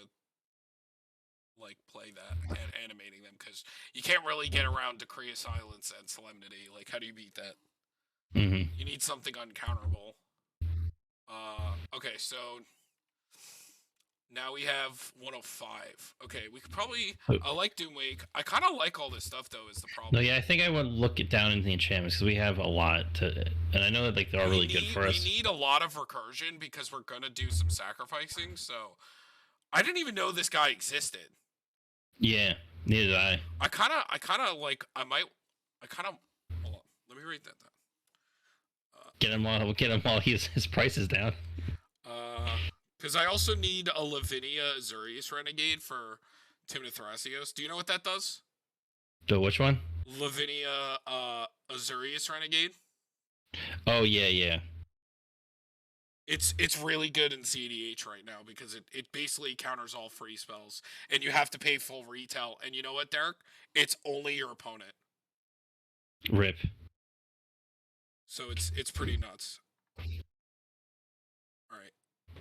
Speaker 1: like play that and animating them because you can't really get around Decree of Silence and Solemnity. Like, how do you beat that?
Speaker 2: Mm-hmm.
Speaker 1: You need something uncounterable. Okay, so now we have 105. Okay, we could probably. I like Doomwake. I kind of like all this stuff though. Is the problem?
Speaker 2: No, yeah, I think I would look it down into the enchantments because we have a lot to, and I know that like they're all really good for us.
Speaker 1: We need a lot of recursion because we're gonna do some sacrificing. So I didn't even know this guy existed.
Speaker 2: Yeah, neither did I.
Speaker 1: I kind of like. I kind of. Hold on. Let me read that down.
Speaker 2: Get him while his price is down.
Speaker 1: Because I also need a Lavinia Azurius Renegade for Timna Thrasios. Do you know what that does?
Speaker 2: The which one?
Speaker 1: Lavinia Azurius Renegade.
Speaker 2: Oh yeah.
Speaker 1: It's really good in CDH right now because it basically counters all free spells and you have to pay full retail. And you know what, Derek? It's only your opponent.
Speaker 2: Rip.
Speaker 1: So it's pretty nuts. All right. I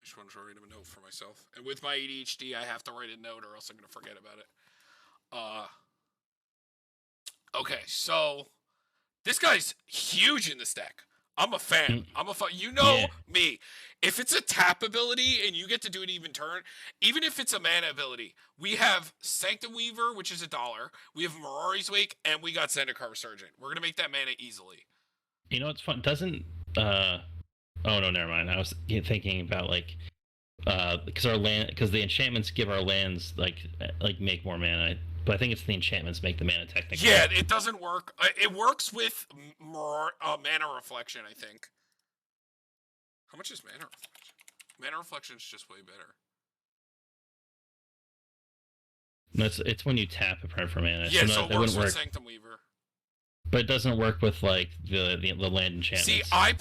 Speaker 1: just want to write a note for myself. And with my ADHD, I have to write a note or else I'm going to forget about it. Okay, so this guy's huge in this deck. I'm a fan. You know me. If it's a tap ability and you get to do it even turn, even if it's a mana ability, we have Sanctum Weaver, which is $1. We have Mirari's Wake, and we got Zendikar Resurgent. We're gonna make that mana easily.
Speaker 2: You know what's fun? Doesn't oh no, never mind. I was thinking about like because the enchantments give our lands like make more mana. But I think it's the enchantments make the mana technically.
Speaker 1: Yeah, it doesn't work. It works with mana reflection, I think. How much is mana reflection? Mana reflection is just way better.
Speaker 2: No, it's when you tap a prayer for mana.
Speaker 1: Yeah, so it works with Sanctum Weaver.
Speaker 2: But it doesn't work with like the land enchantments.
Speaker 1: See, I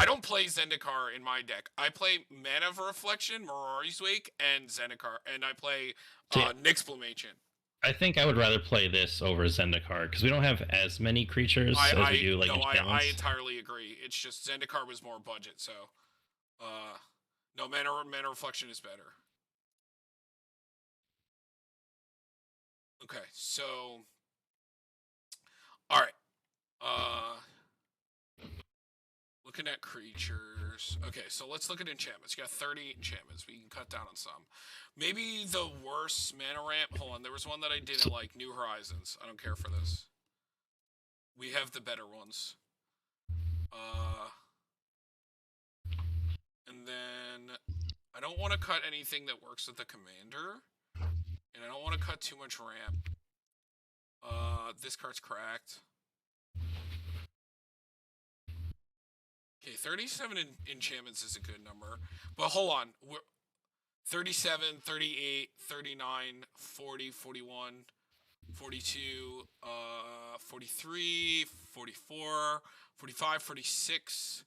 Speaker 1: don't play Zendikar in my deck. I play Mana of Reflection, Mirari's Wake, and Zendikar, and I play Nyxblamation.
Speaker 2: I think I would rather play this over Zendikar because we don't have as many creatures as we do like enchantments.
Speaker 1: I entirely agree. It's just Zendikar was more budget, so no, Mana Reflection is better. Okay, so all right. Looking at creatures. Okay, so let's look at enchantments. You got 30 enchantments. We can cut down on some. Maybe the worst mana ramp. Hold on, there was one that I didn't like. New Horizons. I don't care for this. We have the better ones. And then I don't want to cut anything that works with the commander. And I don't want to cut too much ramp. This card's cracked. Okay, 37 enchantments is a good number. But hold on. 37, 38, 39, 40, 41, 42, 43, 44, 45, 46,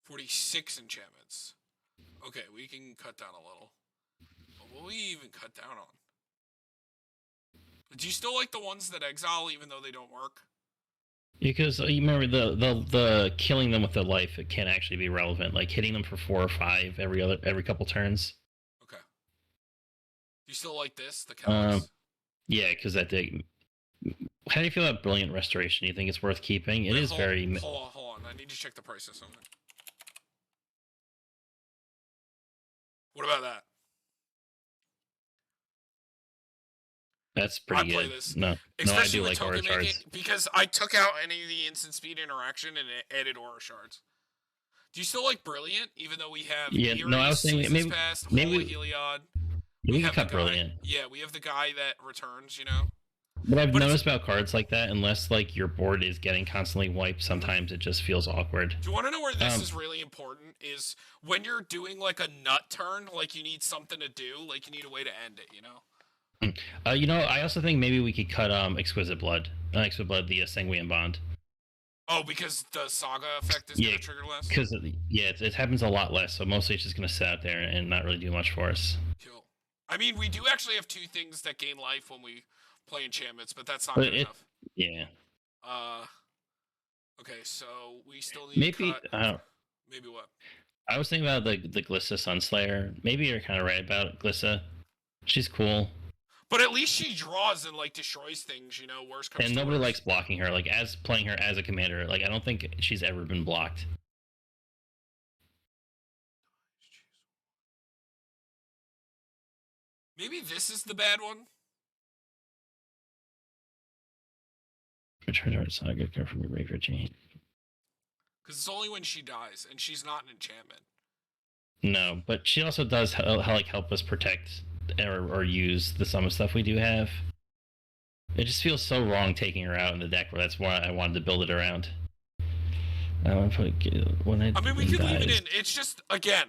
Speaker 1: 46 enchantments. Okay, we can cut down a little. But what will we even cut down on? Do you still like the ones that exile even though they don't work?
Speaker 2: Because you remember the killing them with the life, it can actually be relevant. Like hitting them for 4 or 5 every couple turns.
Speaker 1: Okay. Do you still like this? The Callus?
Speaker 2: Yeah, because that did. How do you feel about Brilliant Restoration? Do you think it's worth keeping? It is very.
Speaker 1: Hold on. I need to check the price of something. What about that?
Speaker 2: That's pretty good.
Speaker 1: This.
Speaker 2: No, I do like aura shards.
Speaker 1: Because I took out any of the instant speed interaction and it added aura shards. Do you still like Brilliant, even though we have
Speaker 2: I was saying maybe
Speaker 1: Heliod.
Speaker 2: We can cut Brilliant.
Speaker 1: Yeah, we have the guy that returns, you know.
Speaker 2: But I've noticed about cards like that, unless like your board is getting constantly wiped, sometimes it just feels awkward.
Speaker 1: Do you want to know where this is really important? Is when you're doing like a nut turn, like you need something to do, like you need a way to end it, you know.
Speaker 2: I also think maybe we could cut Exquisite Blood, the Sanguine Bond.
Speaker 1: Oh, because the Saga effect is going to trigger less?
Speaker 2: Because, it happens a lot less, so mostly it's just going to sit out there and not really do much for us.
Speaker 1: Cool. I mean, we do actually have 2 things that gain life when we play enchantments, but that's not good enough.
Speaker 2: Yeah.
Speaker 1: Okay, so we still need to cut...
Speaker 2: I don't know.
Speaker 1: Maybe what?
Speaker 2: I was thinking about the Glissa Sunslayer. Maybe you're kind of right about Glissa. She's cool.
Speaker 1: But at least she draws and like destroys things, you know, worst comes
Speaker 2: And
Speaker 1: to
Speaker 2: nobody
Speaker 1: worst.
Speaker 2: likes blocking her. Like as playing her as a commander, like I don't think she's ever been blocked.
Speaker 1: Maybe this is the bad one.
Speaker 2: Return to Saga card from your graveyard chain.
Speaker 1: Because it's only when she dies, and she's not an enchantment.
Speaker 2: No, but she also does like help us protect or use the some stuff we do have. It just feels so wrong taking her out in the deck. Where that's why I wanted to build it around. I want to put when
Speaker 1: I mean, we could leave it in. It's just again,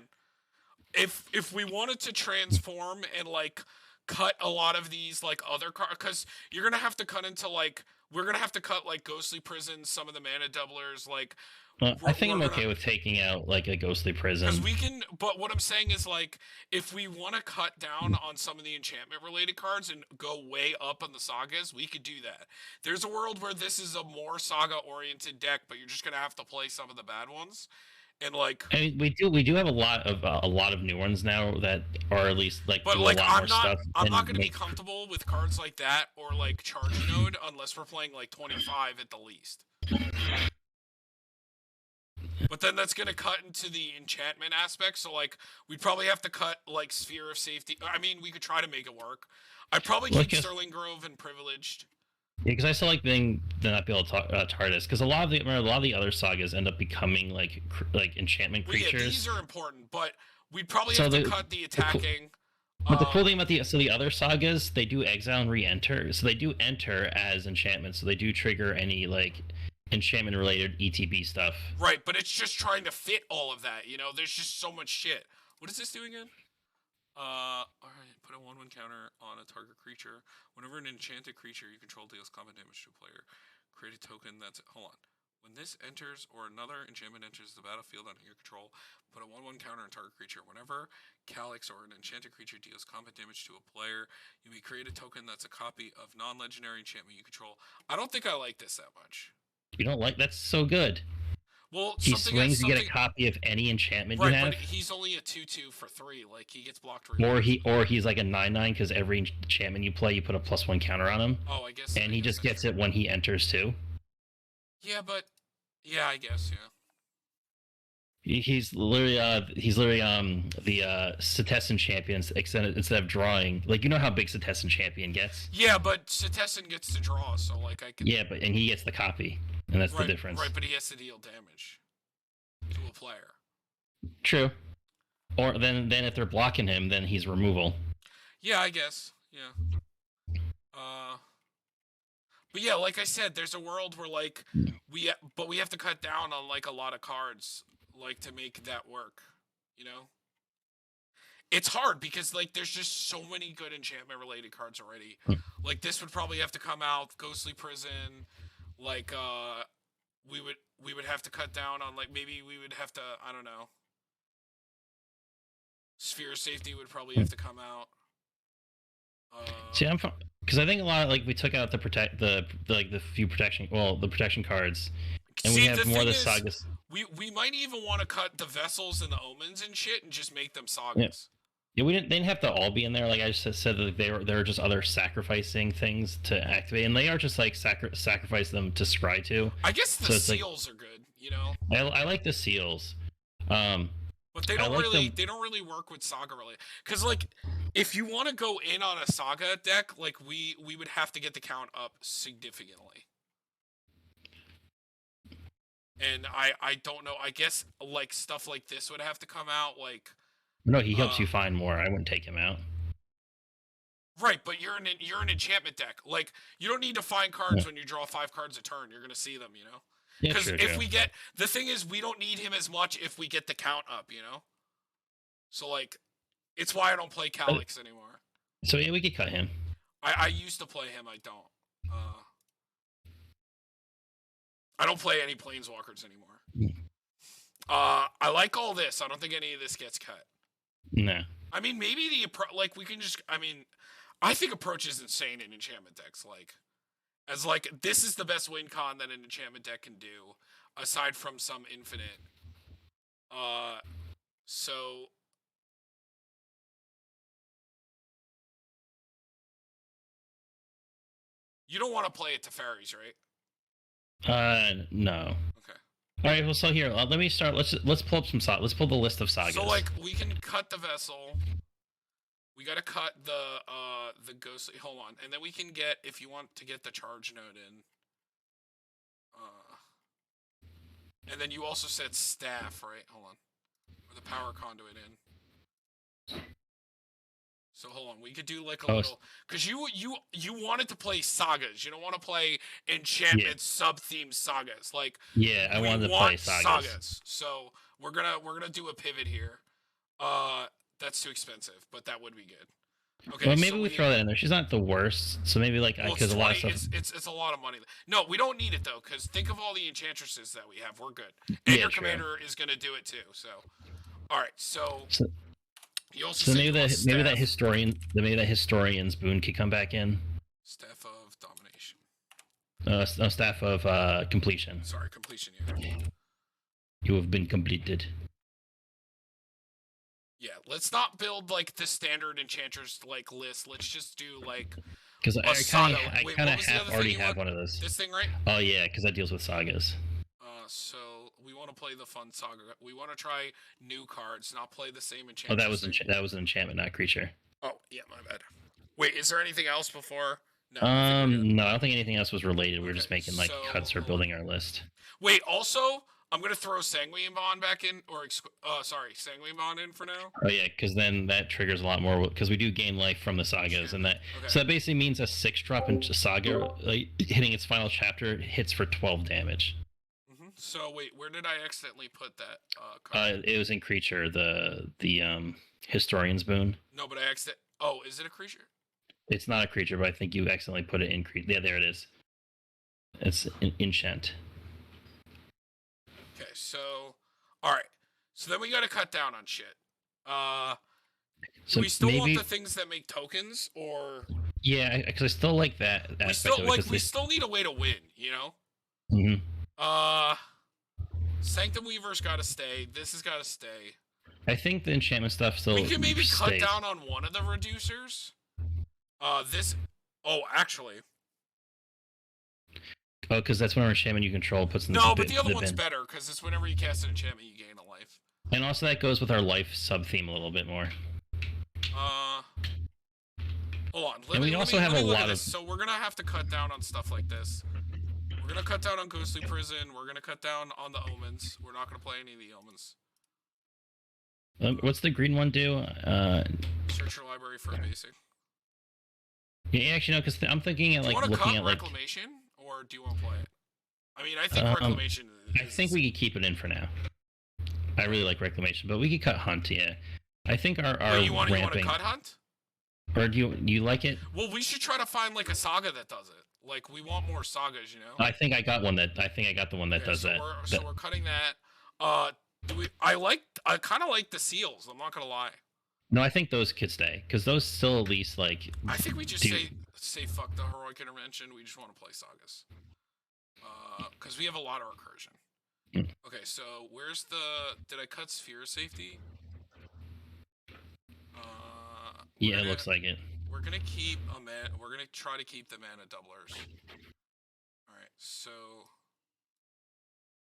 Speaker 1: if we wanted to transform and like cut a lot of these like other cards, because you're gonna have to cut into like we're gonna have to cut like Ghostly Prison, some of the mana doublers, like.
Speaker 2: I think I'm okay with taking out like a Ghostly Prison.
Speaker 1: Because we can, but what I'm saying is like, if we want to cut down on some of the enchantment related cards and go way up on the sagas, we could do that. There's a world where this is a more saga oriented deck, but you're just gonna have to play some of the bad ones. And like,
Speaker 2: I mean, we do have a lot of new ones now that are at least like
Speaker 1: but
Speaker 2: do
Speaker 1: like
Speaker 2: a lot more stuff.
Speaker 1: I'm not gonna be comfortable with cards like that or like Charge Node unless we're playing like 25 at the least. But then that's going to cut into the enchantment aspect. So, like, we'd probably have to cut, like, Sphere of Safety. I mean, we could try to make it work. I'd probably keep Sterling Grove and Privileged.
Speaker 2: Yeah, because I still like being to not be able to TARDIS. Because a lot of the other sagas end up becoming like enchantment creatures.
Speaker 1: Yeah, these are important, but we'd probably have to cut the attacking.
Speaker 2: But the cool thing about the other sagas, they do exile and re-enter. So they do enter as enchantments. So they do trigger any like enchantment related ETB stuff.
Speaker 1: Right, but it's just trying to fit all of that, you know? There's just so much shit. What does this do again? Alright, put a 1/1 counter on a target creature. Whenever an enchanted creature you control deals combat damage to a player, create a token that's... Hold on. When this enters or another enchantment enters the battlefield under your control, put a 1/1 counter on target creature. Whenever Calyx or an enchanted creature deals combat damage to a player, you may create a token that's a copy of non-legendary enchantment you control. I don't think I like this that much.
Speaker 2: You don't like that's so good.
Speaker 1: Well,
Speaker 2: he swings, you get a copy of any enchantment you have.
Speaker 1: But he's only a 2/2 for 3. Like he gets blocked.
Speaker 2: Or he's like a 9/9 because every enchantment you play, you put a +1 counter on him.
Speaker 1: Oh, I guess.
Speaker 2: And he just gets it when he enters too.
Speaker 1: Yeah, but yeah, I guess yeah.
Speaker 2: He's literally the Setessan champions instead of drawing. Like, you know how big Setessan champion gets?
Speaker 1: Yeah, but Setessan gets to draw, so like I can.
Speaker 2: Yeah, and he gets the copy, and that's the difference.
Speaker 1: Right, but he has to deal damage to a player.
Speaker 2: True. Or then if they're blocking him, then he's removal.
Speaker 1: Yeah, I guess. Yeah. But yeah, like I said, there's a world where like we have to cut down on like a lot of cards like to make that work, you know? It's hard because like there's just so many good enchantment related cards already. Like this would probably have to come out, Ghostly Prison, like we would have to cut down on like maybe we would have to, I don't know. Sphere of Safety would probably have to come out.
Speaker 2: See, I'm because I think a lot of, like we took out the protection cards, and we have more of the sagas.
Speaker 1: We might even want to cut the vessels and the omens and shit and just make them sagas.
Speaker 2: Yeah, they didn't have to all be in there. Like I just said that they were just other sacrificing things to activate, and they are just like sacrifice them to scry to.
Speaker 1: I guess the seals are good, you know.
Speaker 2: I like the seals.
Speaker 1: But they don't really work with saga related. Because like if you want to go in on a saga deck, like we would have to get the count up significantly. And I don't know. I guess like stuff like this would have to come out. Like
Speaker 2: no, he helps you find more. I wouldn't take him out.
Speaker 1: Right, but you're an enchantment deck. Like you don't need to find cards when you draw 5 cards a turn. You're gonna see them, you know. Because if we get the thing is we don't need him as much if we get the count up, you know. So like, it's why I don't play Calyx anymore.
Speaker 2: So yeah, we could cut him.
Speaker 1: I used to play him. I don't. I don't play any Planeswalkers anymore. I like all this. I don't think any of this gets cut.
Speaker 2: No.
Speaker 1: I mean, maybe like we can just. I mean, I think approach is insane in enchantment decks. Like. As like, this is the best win con that an enchantment deck can do, aside from some infinite. So you don't want to play it to fairies, right?
Speaker 2: No.
Speaker 1: Okay.
Speaker 2: All right. Well, so here, let me start. Let's pull up some let's pull the list of sagas.
Speaker 1: So like we can cut the vessel. We gotta cut the ghostly. Hold on, and then we can get, if you want to get the charge node in. And then you also said staff, right? Hold on, or the power conduit in. So hold on, we could do like a little, because you wanted to play sagas. You don't want to play enchantment sub-themed sagas. Like
Speaker 2: I wanted to play sagas.
Speaker 1: So we're gonna do a pivot here. That's too expensive, but that would be good.
Speaker 2: Okay, well, maybe we throw that in there. She's not the worst, so maybe like because a lot of stuff.
Speaker 1: It's a lot of money. No, we don't need it though, because think of all the enchantresses that we have. We're good, and your commander is gonna do it too. So, all right, so you also
Speaker 2: maybe that historian's boon could come back in.
Speaker 1: Staff of domination.
Speaker 2: Staff of completion.
Speaker 1: Sorry, completion. Yeah.
Speaker 2: You have been completed.
Speaker 1: Yeah, let's not build like the standard enchantress like list. Let's just do like,
Speaker 2: because I kind of already have one of those.
Speaker 1: This thing, right?
Speaker 2: Oh yeah, because that deals with sagas.
Speaker 1: So we want to play the fun saga. We want to try new cards, not play the same enchantment.
Speaker 2: Oh, that was an enchantment, not creature.
Speaker 1: Oh yeah, my bad. Wait, is there anything else before?
Speaker 2: No, no, I don't think anything else was related. We were just making like cuts or building our list.
Speaker 1: Wait, also, I'm gonna throw Sanguine Bond back in, or Sanguine Bond in for now.
Speaker 2: Oh yeah, because then that triggers a lot more. Because we do gain life from the sagas, and that so that basically means a 6-drop in saga hitting its final chapter hits for 12 damage.
Speaker 1: So wait, where did I accidentally put that card?
Speaker 2: It was in creature, the historian's boon.
Speaker 1: No, but I accidentally. Oh, is it a creature?
Speaker 2: It's not a creature, but I think you accidentally put it in creature. Yeah, there it is. It's enchant.
Speaker 1: Okay, so all right, so then we got to cut down on shit. So we still want the things that make tokens, or
Speaker 2: yeah, because I still like that.
Speaker 1: We still need a way to win, you know.
Speaker 2: Mm-hmm.
Speaker 1: Sanctum Weaver's got to stay. This has got to stay.
Speaker 2: I think the enchantment stuff still.
Speaker 1: We can maybe cut down on one of the reducers. This. Oh, actually.
Speaker 2: Oh, because that's whenever enchantment you control puts in the
Speaker 1: No, but the other one's better, because it's whenever you cast an enchantment, you gain a life.
Speaker 2: And also that goes with our life sub-theme a little bit more.
Speaker 1: Hold on.
Speaker 2: And we also have a lot of...
Speaker 1: So we're going to have to cut down on stuff like this. We're going to cut down on Ghostly Prison. We're going to cut down on the Omens. We're not going to play any of the Omens.
Speaker 2: What's the green one do?
Speaker 1: Search your library for a basic.
Speaker 2: Yeah, actually, no, because I'm thinking at, like, looking at, like...
Speaker 1: Reclamation, or do you want to play it? I mean, I think Reclamation is...
Speaker 2: I think we could keep it in for now. I really like Reclamation, but we could cut Hunt, yeah. I think our
Speaker 1: you want to cut Hunt?
Speaker 2: Or do you like it?
Speaker 1: Well, we should try to find, like, a saga that does it. Like, we want more sagas, you know?
Speaker 2: I think I got the one that does that.
Speaker 1: So we're cutting that. I kind of like the seals, I'm not going to lie.
Speaker 2: No, I think those could stay, because those still at least, like...
Speaker 1: I think we just say fuck the heroic intervention, we just want to play sagas. Because we have a lot of recursion. Okay, so where's the... Did I cut Sphere of Safety?
Speaker 2: Yeah, it looks like it.
Speaker 1: We're gonna keep we're gonna try to keep the mana doublers. Alright, so...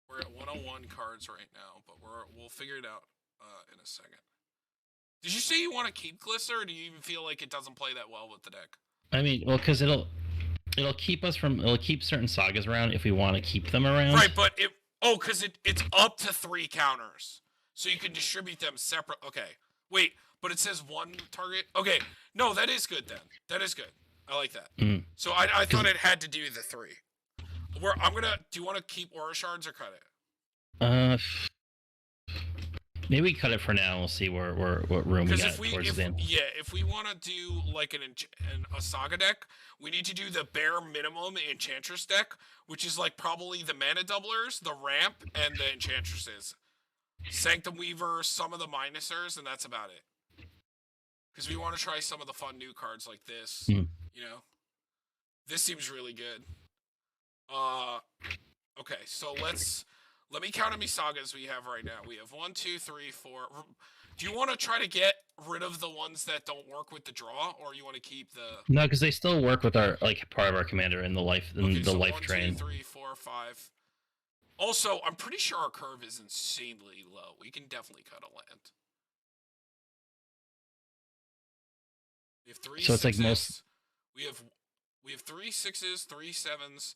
Speaker 1: We're at 101 cards right now, but we'll figure it out in a second. Did you say you want to keep Glisser, or do you even feel like it doesn't play that well with the deck?
Speaker 2: I mean, well, because it'll keep certain sagas around if we want to keep them around.
Speaker 1: Right, but because it's up to 3 counters, so you can distribute them separate. Okay, wait, but it says 1 target. Okay, no, that is good then. That is good. I like that.
Speaker 2: Mm.
Speaker 1: So I thought it had to do the 3. Do you want to keep Aura Shards or cut it?
Speaker 2: Maybe we cut it for now. We'll see what room we got towards the end.
Speaker 1: Yeah, if we want to do like a saga deck, we need to do the bare minimum Enchantress deck, which is like probably the mana doublers, the ramp, and the Enchantresses. Sanctum Weaver, some of the minusers, and that's about it. Because we want to try some of the fun new cards like this. You know, this seems really good. Okay, so let's Let me count how many sagas we have right now. We have 1, 2, 3, 4. Do you want to try to get rid of the ones that don't work with the draw, or you want to keep the?
Speaker 2: No, because they still work with our part of our commander in the life life train.
Speaker 1: 1, 2, 3, 4, 5. Also, I'm pretty sure our curve is insanely low. We can definitely cut a land. We have 3
Speaker 2: so it's
Speaker 1: sixes.
Speaker 2: Like most.
Speaker 1: We have 3 6s, 3 7s,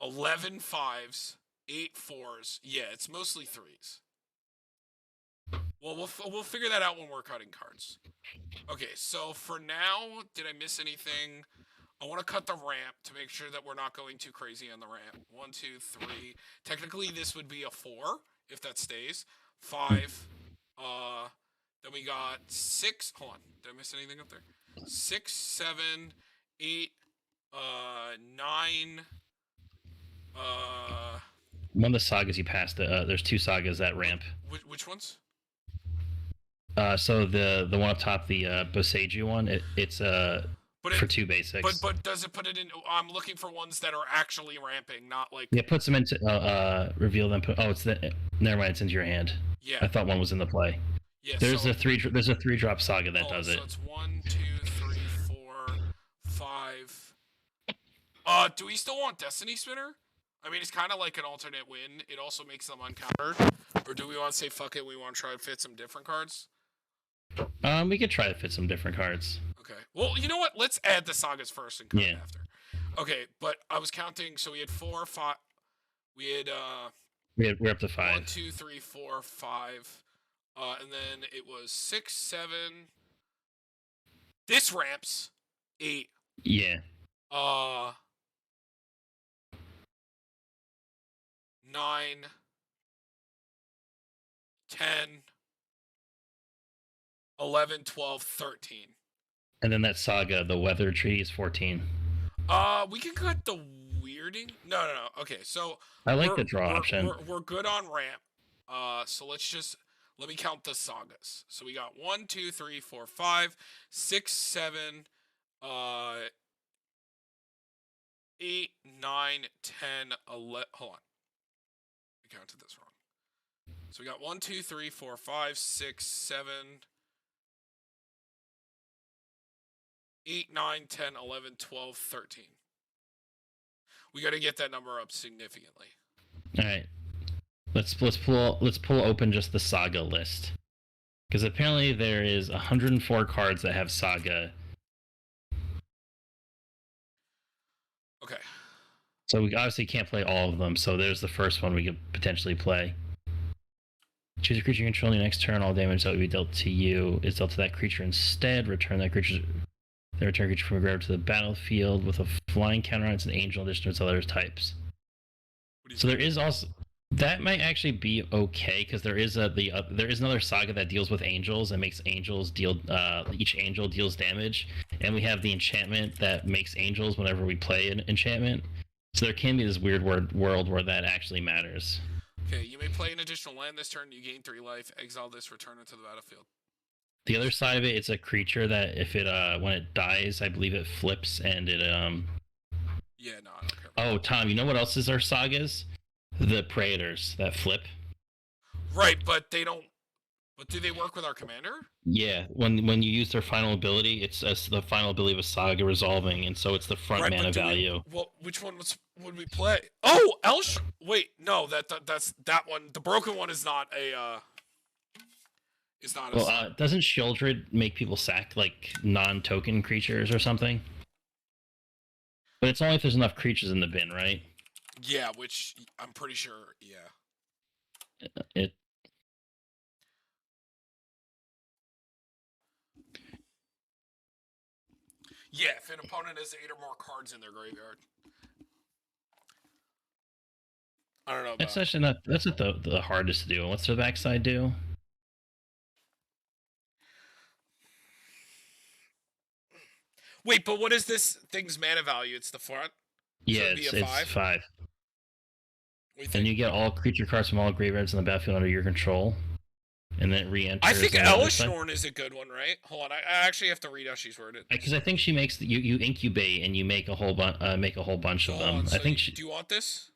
Speaker 1: 11 5s, 8 4s. Yeah, it's mostly 3s. Well, we'll figure that out when we're cutting cards. Okay, so for now, did I miss anything? I want to cut the ramp to make sure that we're not going too crazy on the ramp. 1, 2, 3. Technically, this would be a 4 if that stays. 5. Then we got 6. Hold on. Did I miss anything up there? 6, 7, 8, 9.
Speaker 2: One of the sagas you passed. There's 2 sagas that ramp.
Speaker 1: Which ones?
Speaker 2: So the one up top, the Boseiju one, it's for 2 basics.
Speaker 1: But does it put it in? I'm looking for ones that are actually ramping, not like.
Speaker 2: Yeah, puts them into reveal them. It's the. Never mind, it's into your hand.
Speaker 1: Yeah.
Speaker 2: I thought one was in the play.
Speaker 1: Yeah.
Speaker 2: There's a 3-drop saga that does it.
Speaker 1: So it's 1, 2, 3, 4, 5. Do we still want Destiny Spinner? I mean, it's kind of like an alternate win. It also makes them uncountered. Or do we want to say fuck it? We want to try to fit some different cards.
Speaker 2: We could try to fit some different cards.
Speaker 1: Okay. Well, you know what? Let's add the sagas first and cut after. Okay, but I was counting. So we had 4, 5.
Speaker 2: We're up to 5.
Speaker 1: 1, 2, 3, 4, 5. And then it was 6, 7. This ramps 8.
Speaker 2: Yeah.
Speaker 1: 9, 10, 11, 12, 13.
Speaker 2: And then that saga, the weather tree, is 14.
Speaker 1: We can cut the weirding. No. Okay, so
Speaker 2: I like the draw option.
Speaker 1: We're good on ramp. So let me count the sagas. So we got 1, 2, 3, 4, 5, 6, 7, 8, 9, 10, 11. Hold on. I counted this wrong. So we got 1, 2, 3, 4, 5, 6, 7, 8, 9, 10, 11, 12, 13. We got to get that number up significantly.
Speaker 2: All right. Let's pull open just the saga list. Because apparently there is 104 cards that have saga.
Speaker 1: Okay.
Speaker 2: So we obviously can't play all of them, so there's the first one we could potentially play. Choose a creature you control your next turn. All damage that would be dealt to you is dealt to that creature instead. Return creature from a graveyard to the battlefield with a flying counter on. It's an angel in addition to its other types. So there is also that might actually be okay because there is another saga that deals with angels and makes angels deal. Each angel deals damage, and we have the enchantment that makes angels whenever we play an enchantment. So there can be this weird world where that actually matters.
Speaker 1: Okay, you may play an additional land this turn. You gain 3 life. Exile this. Return it to the battlefield.
Speaker 2: The other side of it, it's a creature that if it when it dies, I believe it flips and it
Speaker 1: Yeah, no, I don't care.
Speaker 2: Oh, Tom, you know what else is our sagas? The Praetors that flip.
Speaker 1: Right, but they don't. But do they work with our commander?
Speaker 2: Yeah, when you use their final ability, it's the final ability of a saga resolving, and so it's the front mana value.
Speaker 1: Well, which one would we play? Oh, Wait, no, that's that one. The broken one is not a. Is not.
Speaker 2: Well, doesn't Shieldred make people sack like non-token creatures or something? But it's only if there's enough creatures in the bin, right?
Speaker 1: Yeah, which I'm pretty sure. Yeah.
Speaker 2: It.
Speaker 1: Yeah, if an opponent has 8 or more cards in their graveyard. I don't know.
Speaker 2: That's actually not. That's not the hardest to do. What's the backside do?
Speaker 1: Wait, but what is this thing's mana value? It's the front?
Speaker 2: Yeah,
Speaker 1: so
Speaker 2: it's 5. And you get all creature cards from all graveyards in the battlefield under your control. And then it re-enters.
Speaker 1: I think Elishnorn is a good one, right? Hold on, I actually have to read how she's worded.
Speaker 2: Because I think she makes you incubate and you make a whole bunch of them.
Speaker 1: So
Speaker 2: I think
Speaker 1: do you want this?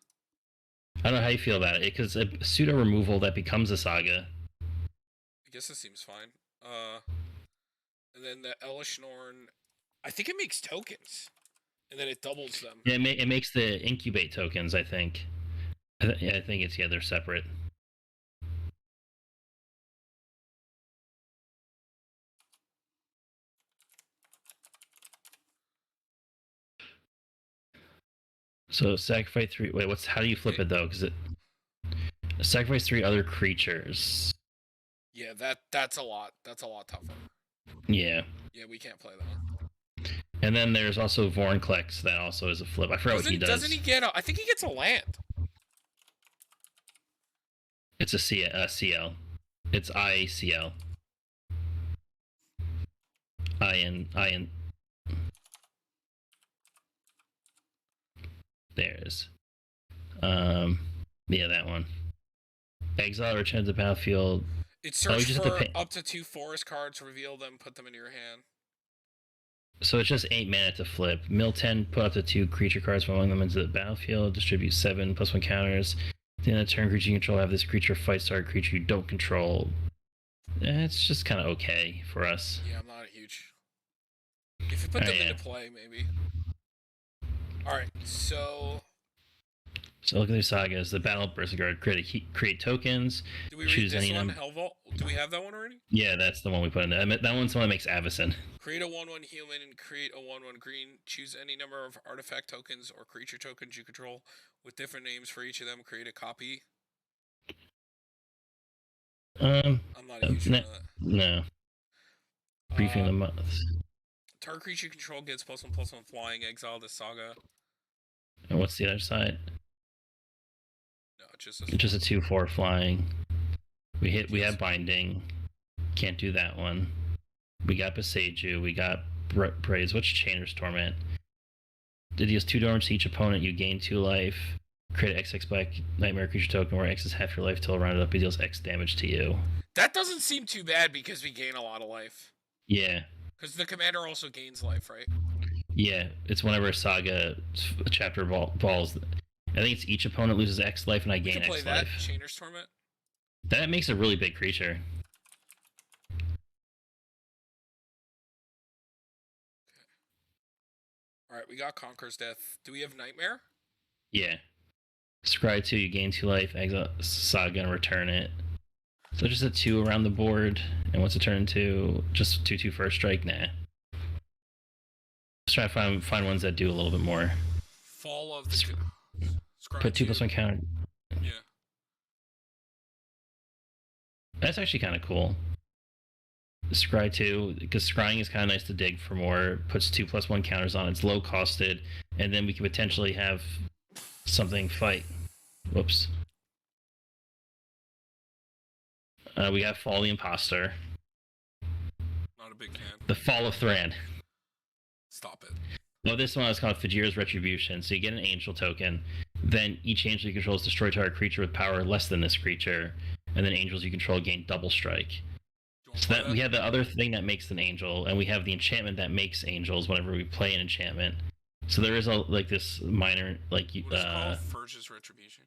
Speaker 2: I don't know how you feel about it, because a pseudo removal that becomes a saga.
Speaker 1: I guess this seems fine. And then the Elishnorn, I think it makes tokens, and then it doubles them.
Speaker 2: Yeah, it makes the incubate tokens. I think. I think it's they're separate. So sacrifice 3. Wait, how do you flip it though? Because it sacrifice 3 other creatures.
Speaker 1: Yeah, that's a lot. That's a lot tougher.
Speaker 2: Yeah.
Speaker 1: Yeah, we can't play that one.
Speaker 2: And then there's also Vornklex that also is a flip. I forgot what he does.
Speaker 1: Doesn't he get I think he gets a land.
Speaker 2: It's a CL. It's IACL. IN. There's. Yeah, that one. Exile returns to the battlefield.
Speaker 1: It searches for up to 2 forest cards, reveal them, put them in your hand.
Speaker 2: So it's just 8 mana to flip. Mill 10, put up to 2 creature cards from among them into the battlefield. Distribute 7 +1 counters. At the end of the turn, creature you control have this creature fight target creature you don't control. It's just kind of okay for us.
Speaker 1: Yeah, I'm not a huge. If you put them into play, maybe. Alright, so
Speaker 2: look at their sagas. The Battle Berserker guard create tokens.
Speaker 1: Do we read this one? Hellvault? Do we have that one already?
Speaker 2: Yeah, that's the one we put in there. That one's the one that makes Avacyn.
Speaker 1: Create a 1/1 human and create a 1/1 green. Choose any number of artifact tokens or creature tokens you control with different names for each of them. Create a copy. I'm not a huge fan of that.
Speaker 2: No. Briefing the month.
Speaker 1: Target creature you control gets +1/+1 flying. Exile this saga.
Speaker 2: And what's the other side?
Speaker 1: No, it's
Speaker 2: just a 2/4 flying. We have binding. Can't do that one. We got Beseiju. We got Praise. What's Chainer's Torment? Did deals 2 damage to each opponent. You gain 2 life. Create an XX black nightmare creature token where X is half your life till rounded up. It deals X damage to you.
Speaker 1: That doesn't seem too bad because we gain a lot of life.
Speaker 2: Yeah.
Speaker 1: Because the commander also gains life, right?
Speaker 2: Yeah, it's whenever a saga chapter balls. I think it's each opponent loses X life and I gain X life. We can play that,
Speaker 1: Chainer's Torment.
Speaker 2: That makes a really big creature.
Speaker 1: Okay. Alright, we got Conqueror's Death. Do we have Nightmare?
Speaker 2: Yeah. Scry 2, you gain 2 life, exile saga and return it. So just a 2 around the board, and what's it turn into? Just 2/2 first strike? Nah. Let's try to find ones that do a little bit more.
Speaker 1: Fall of the
Speaker 2: Put 2 +1 counter.
Speaker 1: Yeah.
Speaker 2: That's actually kind of cool. Scry 2, because scrying is kind of nice to dig for more. Puts 2 +1 counters on. It's low costed, and then we can potentially have something fight. Whoops. We got Fall the Imposter.
Speaker 1: Not a big fan.
Speaker 2: The Fall of Thran.
Speaker 1: Stop it.
Speaker 2: No, this one is called Fajira's Retribution. So you get an angel token. Then each angel you control is destroy target creature with power less than this creature. And then angels you control gain double strike. So that we have the other thing that makes an angel, and we have the enchantment that makes angels whenever we play an enchantment. So there is this minor
Speaker 1: what is it called? Fajira's Retribution.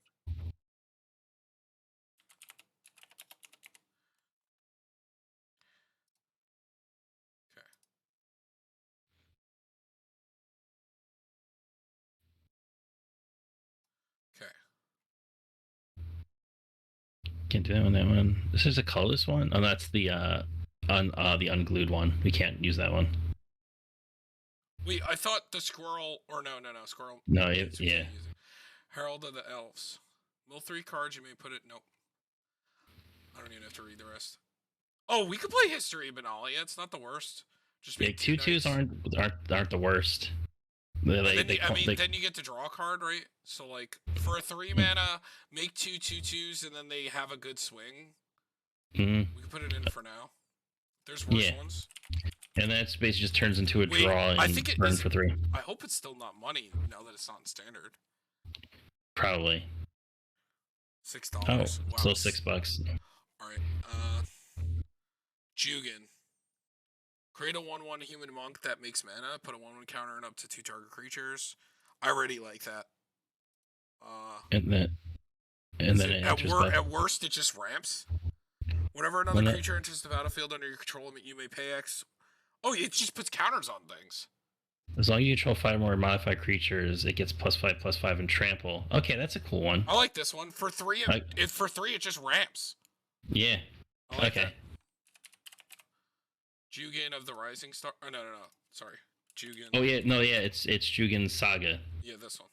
Speaker 2: Can't do that one. This is a colorless one. Oh, that's the the unglued one. We can't use that one.
Speaker 1: Wait, I thought the squirrel or no, squirrel.
Speaker 2: No, yeah.
Speaker 1: Herald of the Elves. Mill 3 cards. You may put it. Nope. I don't even have to read the rest. Oh, we could play History of Benalia. It's not the worst. Just make
Speaker 2: 2/2s aren't the worst.
Speaker 1: Then you get to draw a card, right? So like for a 3 mana, make 2 2/2s, and then they have a good swing.
Speaker 2: Mm-hmm.
Speaker 1: We can put it in for now. There's worse ones.
Speaker 2: And that basically just turns into a draw and burn for 3.
Speaker 1: I hope it's still not money now that it's not in standard.
Speaker 2: Probably.
Speaker 1: $6.
Speaker 2: Oh,
Speaker 1: wow.
Speaker 2: So $6.
Speaker 1: All right. Jugan. Create a 1/1 human monk that makes mana. Put a 1/1 counter and up to 2 target creatures. I already like that.
Speaker 2: And that and then it enters
Speaker 1: at worst it just ramps. Whenever another creature enters the battlefield under your control, you may pay X. Oh, it just puts counters on things.
Speaker 2: As long as you control 5 more modified creatures, it gets +5/+5 and trample. Okay, that's a cool one.
Speaker 1: I like this one. For 3, it just ramps.
Speaker 2: Yeah.
Speaker 1: Like okay. Jugen of the Rising Star. Oh, no. Sorry. Jugen.
Speaker 2: Oh yeah, no, yeah, it's Jugen's Saga.
Speaker 1: Yeah, this one.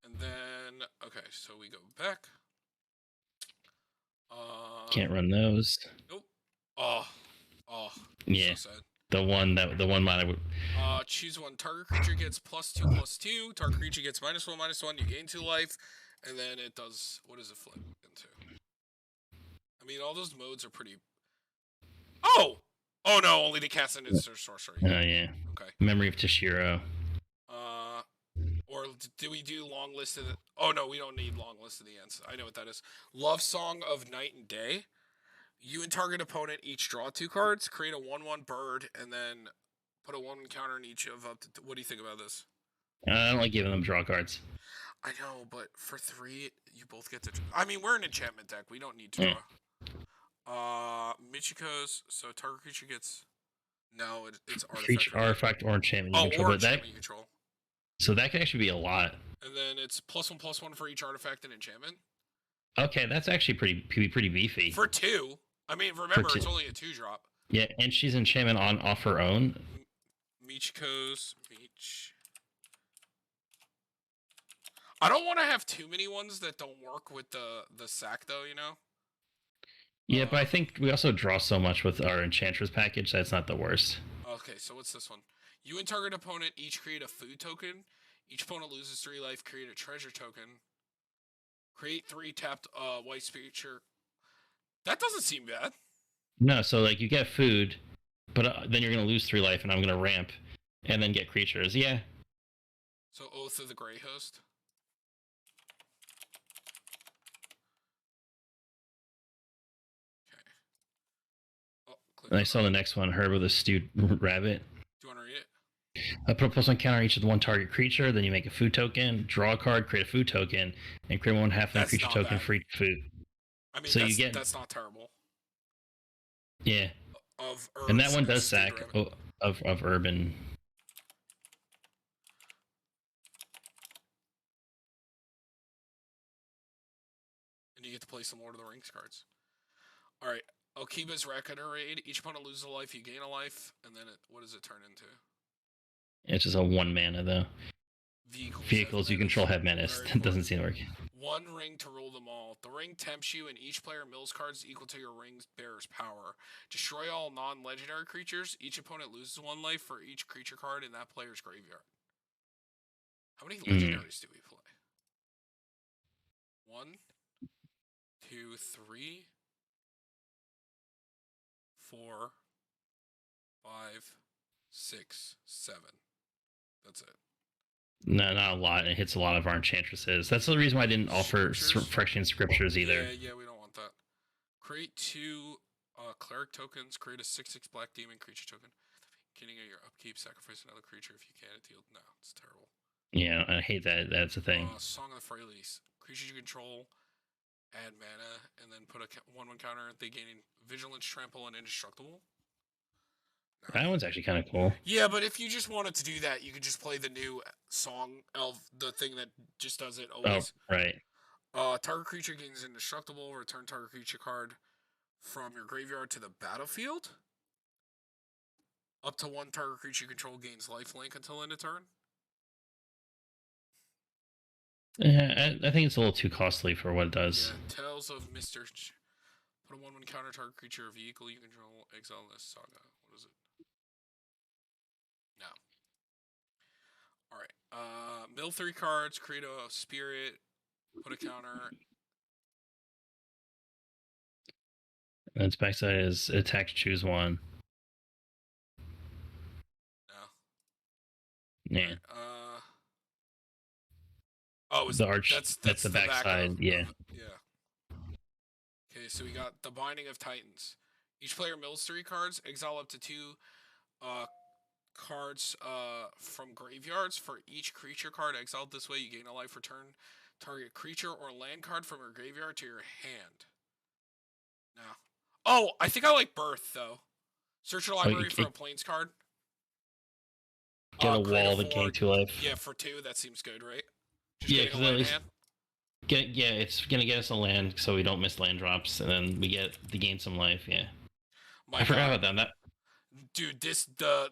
Speaker 1: And then okay, so we go back.
Speaker 2: Can't run those.
Speaker 1: Nope. Oh.
Speaker 2: Yeah.
Speaker 1: So sad.
Speaker 2: The one mana would.
Speaker 1: Choose one. Target creature gets +2/+2. Target creature gets -1/-1. You gain 2 life, and then it does. What does it flip into? I mean, all those modes are pretty. Oh no! Only to cast an instant sorcery.
Speaker 2: Oh yeah.
Speaker 1: Okay.
Speaker 2: Memory of Toshiro.
Speaker 1: Or do we do long list of the? Oh no, we don't need long list of the ends. I know what that is. Love Song of Night and Day. You and target opponent each draw 2 cards, create a 1/1 bird, and then put a 1 counter in each of up to. What do you think about this?
Speaker 2: I don't like giving them draw cards.
Speaker 1: I know, but for 3, you both get to. I mean, we're an enchantment deck. We don't need to. Michiko's. So target creature gets. No, it's artifact.
Speaker 2: Artifact or enchantment.
Speaker 1: You control, or enchantment you control.
Speaker 2: So that could actually be a lot.
Speaker 1: And then it's +1/+1 for each artifact and enchantment.
Speaker 2: Okay, that's actually pretty beefy.
Speaker 1: For 2. I mean, remember, it's only a 2-drop.
Speaker 2: Yeah, and she's enchantment off her own.
Speaker 1: Michiko's. I don't want to have too many ones that don't work with the sack, though, you know?
Speaker 2: Yeah, but I think we also draw so much with our Enchantress package that's not the worst.
Speaker 1: Okay, so what's this one? You and target opponent each create a food token. Each opponent loses 3 life. Create a treasure token. Create 3 tapped white creature. That doesn't seem bad.
Speaker 2: No, so like you get food, but then you're gonna lose 3 life, and I'm gonna ramp, and then get creatures. Yeah.
Speaker 1: So Oath of the Grey Host. Okay. Oh,
Speaker 2: and I saw the next one, Herb with a Stewed Rabbit.
Speaker 1: Do you want to read it?
Speaker 2: Put a +1 counter on each of the 1 target creature, then you make a food token, draw a card, create a food token, and create 1 half-land creature token for each food.
Speaker 1: I mean, so that's not terrible.
Speaker 2: Yeah.
Speaker 1: Of
Speaker 2: and that one does sack of Urban.
Speaker 1: And you get to play some Lord of the Rings cards. Alright, Okiba's Reckoner Raid. Each opponent loses a life, you gain a life, and then what does it turn into?
Speaker 2: It's just a 1 mana, though. Vehicles you control have menace. That doesn't seem to work.
Speaker 1: 1 ring to rule them all. The ring tempts you, and each player mills cards equal to your ring's bearer's power. Destroy all non-legendary creatures. Each opponent loses 1 life for each creature card in that player's graveyard. How many legendaries do we play? 1, 2, 3, 4, 5, 6, 7. That's it.
Speaker 2: No, not a lot. It hits a lot of our enchantresses. That's the reason why I didn't offer Phyrexian Scriptures either.
Speaker 1: Yeah, we don't want that. Create 2 cleric tokens. Create a 6/6 black demon creature token. Beginning of your upkeep, sacrifice another creature if you can. No, it's terrible.
Speaker 2: Yeah, I hate that. That's a thing.
Speaker 1: Song of the Freylease. Creatures you control, add mana, and then put a 1/1 counter. They gain vigilance, trample, and indestructible.
Speaker 2: No. That one's actually kind of cool.
Speaker 1: Yeah, but if you just wanted to do that, you could just play the new song of the thing that just does it always.
Speaker 2: Oh, right.
Speaker 1: Target creature gains indestructible. Return target creature card from your graveyard to the battlefield. Up to 1 target creature you control gains lifelink until end of turn.
Speaker 2: Yeah, I think it's a little too costly for what it does.
Speaker 1: Yeah, Tales of Mr. Put a 1/1 counter target creature or vehicle you control. Exile this saga. What is it? No. Alright. Mill 3 cards. Create a spirit. Put a counter.
Speaker 2: And its backside is attack, choose 1.
Speaker 1: No.
Speaker 2: Yeah.
Speaker 1: Oh,
Speaker 2: the arch. That's the backside. Yeah.
Speaker 1: Okay, so we got the Binding of Titans. Each player mills 3 cards. Exile up to 2 cards from graveyards for each creature card exiled this way. You gain a life. Return Target creature or land card from your graveyard to your hand. No. Oh, I think I like Birth, though. Search your library for a Plains card.
Speaker 2: Get a wall that gain 2 life.
Speaker 1: Yeah, for 2, that seems good, right?
Speaker 2: Just yeah, because at least... it's going to get us a land so we don't miss land drops, and then we get to gain some life, yeah. I forgot about that.
Speaker 1: Dude, the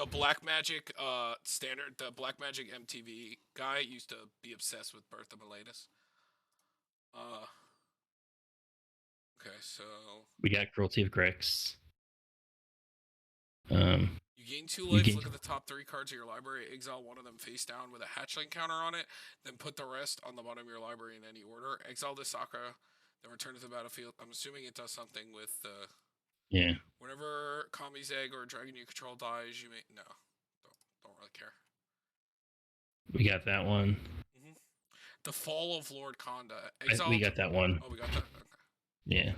Speaker 1: Black Magic standard, the Black Magic MTV guy used to be obsessed with Birth of Meletis. Okay, so...
Speaker 2: We got Cruelty of Grix.
Speaker 1: You gain 2 life, look at the top 3 cards of your library, exile one of them face down with a hatchling counter on it, then put the rest on the bottom of your library in any order. Exile this Sakura, then return to the battlefield. I'm assuming it does something with
Speaker 2: yeah.
Speaker 1: Whenever Kami's egg or a dragon you control dies, you may... No. Don't really care.
Speaker 2: We got that one.
Speaker 1: Mm-hmm. The Fall of Lord Konda.
Speaker 2: We got that one.
Speaker 1: Oh, we got that? Okay.
Speaker 2: Yeah.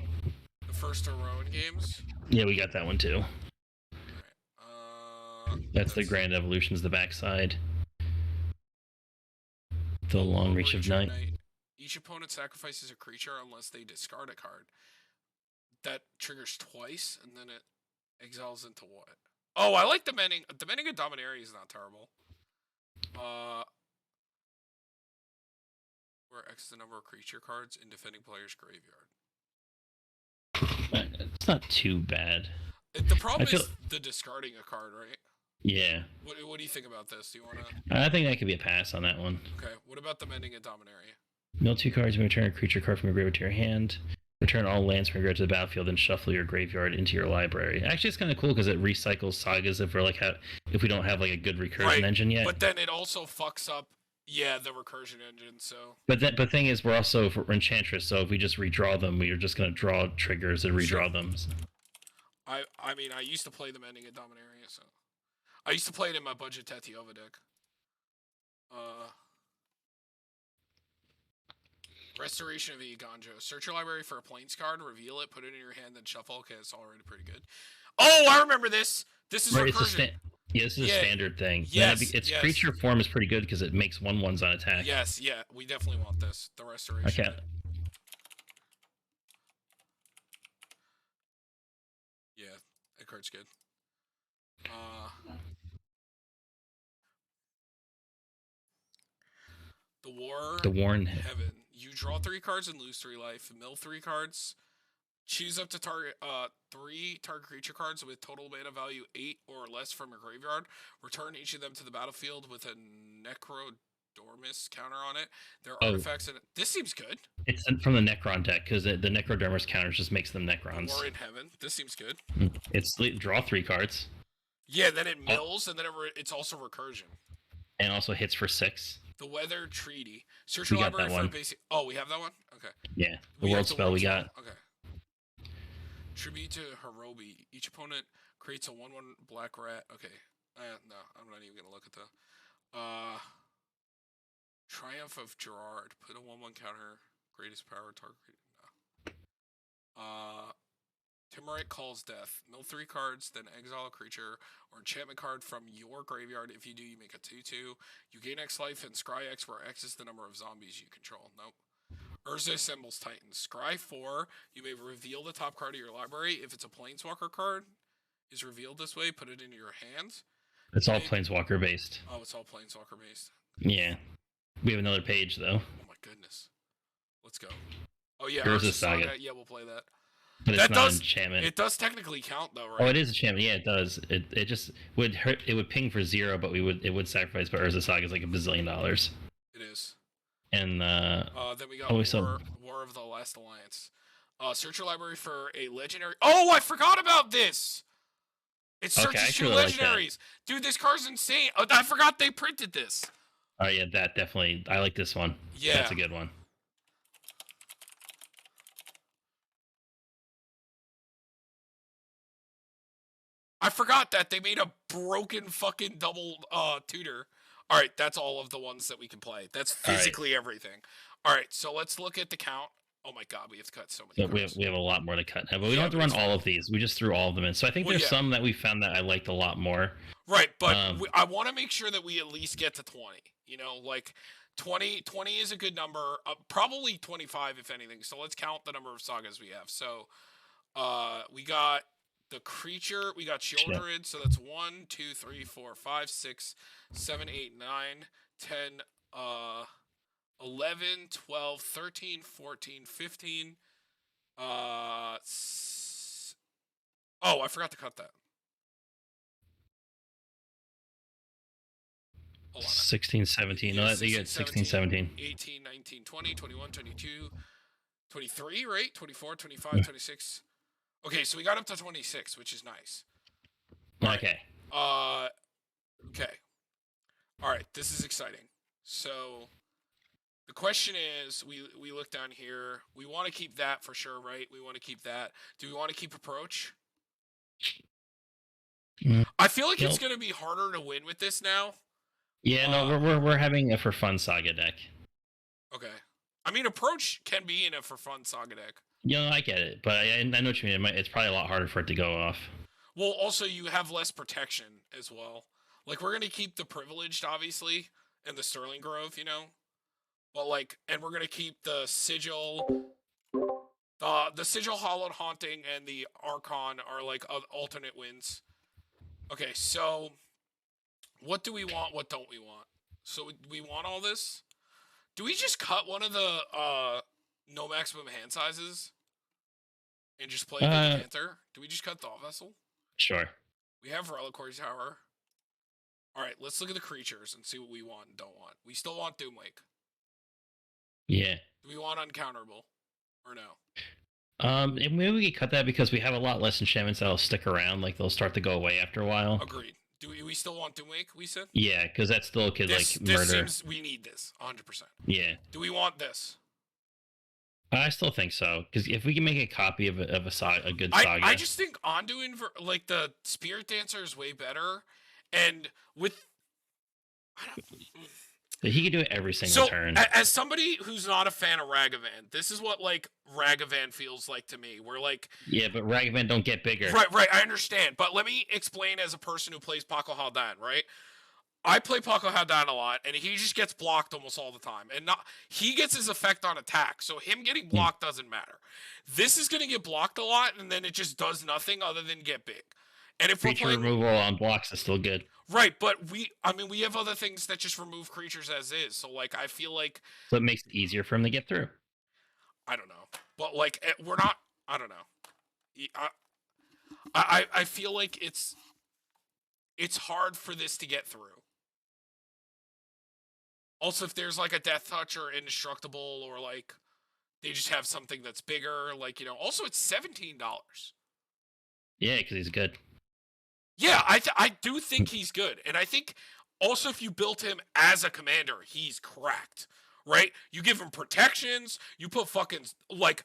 Speaker 1: The first Rowan games?
Speaker 2: Yeah, we got that one too. That's the Grand Evolutions, the backside. The Long Reach of Night.
Speaker 1: Each opponent sacrifices a creature unless they discard a card. That triggers twice, and then it exiles into what? Oh, I like the Mending. The Mending of Dominaria is not terrible. Where X is the number of creature cards in defending player's graveyard.
Speaker 2: It's not too bad.
Speaker 1: The problem is the discarding a card, right?
Speaker 2: Yeah.
Speaker 1: What do you think about this? Do you want to...
Speaker 2: I think that could be a pass on that one.
Speaker 1: Okay. What about the Mending of Dominaria?
Speaker 2: Mill 2 cards and return a creature card from your graveyard to your hand. Return all lands from your graveyard to the battlefield and shuffle your graveyard into your library. Actually, it's kind of cool because it recycles sagas if we're if we don't have like a good recursion engine yet.
Speaker 1: But then it also fucks up, the recursion engine. So.
Speaker 2: But the thing is, we're Enchantress, so if we just redraw them, we are just gonna draw triggers and redraw them. So.
Speaker 1: I mean, I used to play the Mending of Dominaria, so I used to play it in my budget Tetiova deck. Restoration of Iganjo. Search your library for a Plains card, reveal it, put it in your hand, then shuffle. Okay, it's already pretty good. Oh, I remember this! This is recursion.
Speaker 2: This is a standard thing.
Speaker 1: Yes,
Speaker 2: its creature form is pretty good because it makes 1/1s on attack.
Speaker 1: Yes, we definitely want this. The restoration.
Speaker 2: Okay.
Speaker 1: Yeah, that card's good. The War in Heaven. You draw 3 cards and lose 3 life. Mill 3 cards. Choose up to target 3 target creature cards with total mana value 8 or less from your graveyard. Return each of them to the battlefield with a Necrodermis counter on it. There are artifacts in it. This seems good.
Speaker 2: It's from the Necron deck because the Necrodermis counter just makes them Necrons.
Speaker 1: War in Heaven. This seems good.
Speaker 2: It's draw 3 cards.
Speaker 1: Yeah, then it mills, and then it's also recursion.
Speaker 2: And also hits for 6.
Speaker 1: The Weather Treaty. Search your library for a basic... Oh, we have that one? Okay.
Speaker 2: Yeah, the world spell we got.
Speaker 1: Okay. Tribute to Hirobi. Each opponent creates a 1/1 black rat. Okay. No, I'm not even going to look at the... Triumph of Gerard. Put a 1/1 counter. Greatest power target. No. Timorite Calls Death. Mill 3 cards, then exile a creature or enchantment card from your graveyard. If you do, you make a 2/2. You gain X life and scry X, where X is the number of zombies you control. Nope. Urza assembles Titans. Scry 4. You may reveal the top card of your library. If it's a Planeswalker card, is revealed this way, put it into your hands.
Speaker 2: It's all Planeswalker based.
Speaker 1: Oh, it's all Planeswalker based.
Speaker 2: Yeah. We have another page though.
Speaker 1: Oh my goodness. Let's go. Oh yeah,
Speaker 2: Urza Saga.
Speaker 1: Yeah, we'll play that.
Speaker 2: But
Speaker 1: that
Speaker 2: it's not enchantment.
Speaker 1: It does technically count though, right?
Speaker 2: Oh, it is enchantment. Yeah, it does. It just would hurt. It would ping for 0, but it would sacrifice. But Urza Saga is like $1 bazillion.
Speaker 1: It is.
Speaker 2: And
Speaker 1: then we got War of the Last Alliance. Search your library for a legendary. Oh, I forgot about this. It searches 2 legendaries. Dude, this card's insane. Oh, I forgot they printed this.
Speaker 2: Oh yeah, that definitely. I like this one.
Speaker 1: Yeah,
Speaker 2: that's a good one.
Speaker 1: I forgot that they made a broken fucking double tutor. All right, that's all of the ones that we can play. That's physically everything. All right, so let's look at the count. Oh my god, we have to cut so many cards.
Speaker 2: We have a lot more to cut now, but we don't have to run all of these. We just threw all of them in. So I think there's some that we found that I liked a lot more.
Speaker 1: Right, but I want to make sure that we at least get to 20. You know, like 20 is a good number. Probably 25 if anything. So let's count the number of sagas we have. So we got the creature, we got children, so that's 1, 2, 3, 4, 5, 6, 7, 8, 9, 10, 11, 12, 13, 14, 15. Oh, I forgot to cut that.
Speaker 2: Hold on. 16, 17. No, you got 16, 17.
Speaker 1: 18, 19, 20, 21, 22, 23, right? 24, 25, 26. Okay, so we got up to 26, which is nice.
Speaker 2: Okay.
Speaker 1: Okay. All right, this is exciting. So the question is, we look down here. We want to keep that for sure, right? We want to keep that. Do we want to keep approach? I feel like it's going to be harder to win with this now.
Speaker 2: Yeah, no, we're having a for fun saga deck.
Speaker 1: Okay. I mean, approach can be in a for fun saga deck.
Speaker 2: Yeah, I get it, but I know what you mean. It's probably a lot harder for it to go off.
Speaker 1: Well, also you have less protection as well. Like, we're gonna keep the privileged, obviously, and the Sterling Grove, you know. But like, and we're gonna keep the sigil, the sigil, Hollowed Haunting, and the Archon are like alternate wins. Okay, so what do we want? What don't we want? So we want all this. Do we just cut one of the no maximum hand sizes and just play the Panther? Do we just cut the vessel?
Speaker 2: Sure.
Speaker 1: We have Reliquary Tower. All right, let's look at the creatures and see what we want and don't want. We still want Doomwake.
Speaker 2: Yeah.
Speaker 1: Do we want Uncounterable or no?
Speaker 2: And maybe we could cut that because we have a lot less enchantments that'll stick around. Like they'll start to go away after a while.
Speaker 1: Agreed. Do we still want Doomwake? We said.
Speaker 2: Yeah, because that still could murder.
Speaker 1: This seems we need this 100%.
Speaker 2: Yeah.
Speaker 1: Do we want this?
Speaker 2: I still think so because if we can make a copy of a good saga,
Speaker 1: I just think Onduin like the Spirit Dancer is way better, and with
Speaker 2: he can do it every single turn.
Speaker 1: As somebody who's not a fan of Ragavan, this is what like Ragavan feels like to me. We're like,
Speaker 2: yeah, but Ragavan don't get bigger.
Speaker 1: Right. I understand, but let me explain as a person who plays Paco Haldan, right? I play Paco Haldan a lot, and he just gets blocked almost all the time. And he gets his effect on attack, so him getting blocked doesn't matter. This is going to get blocked a lot, and then it just does nothing other than get big. And if
Speaker 2: creature removal on blocks is still good.
Speaker 1: Right, but we have other things that just remove creatures as is. So, like, I feel like...
Speaker 2: So it makes it easier for him to get through.
Speaker 1: I don't know. But, like, we're not... I don't know. I feel like it's hard for this to get through. Also, if there's, like, a Death Touch or Indestructible or, like, they just have something that's bigger, like, you know... Also, it's $17.
Speaker 2: Yeah, because he's good.
Speaker 1: Yeah, I do think he's good. And I think also if you built him as a commander, he's cracked, right? You give him protections, you put fucking, like,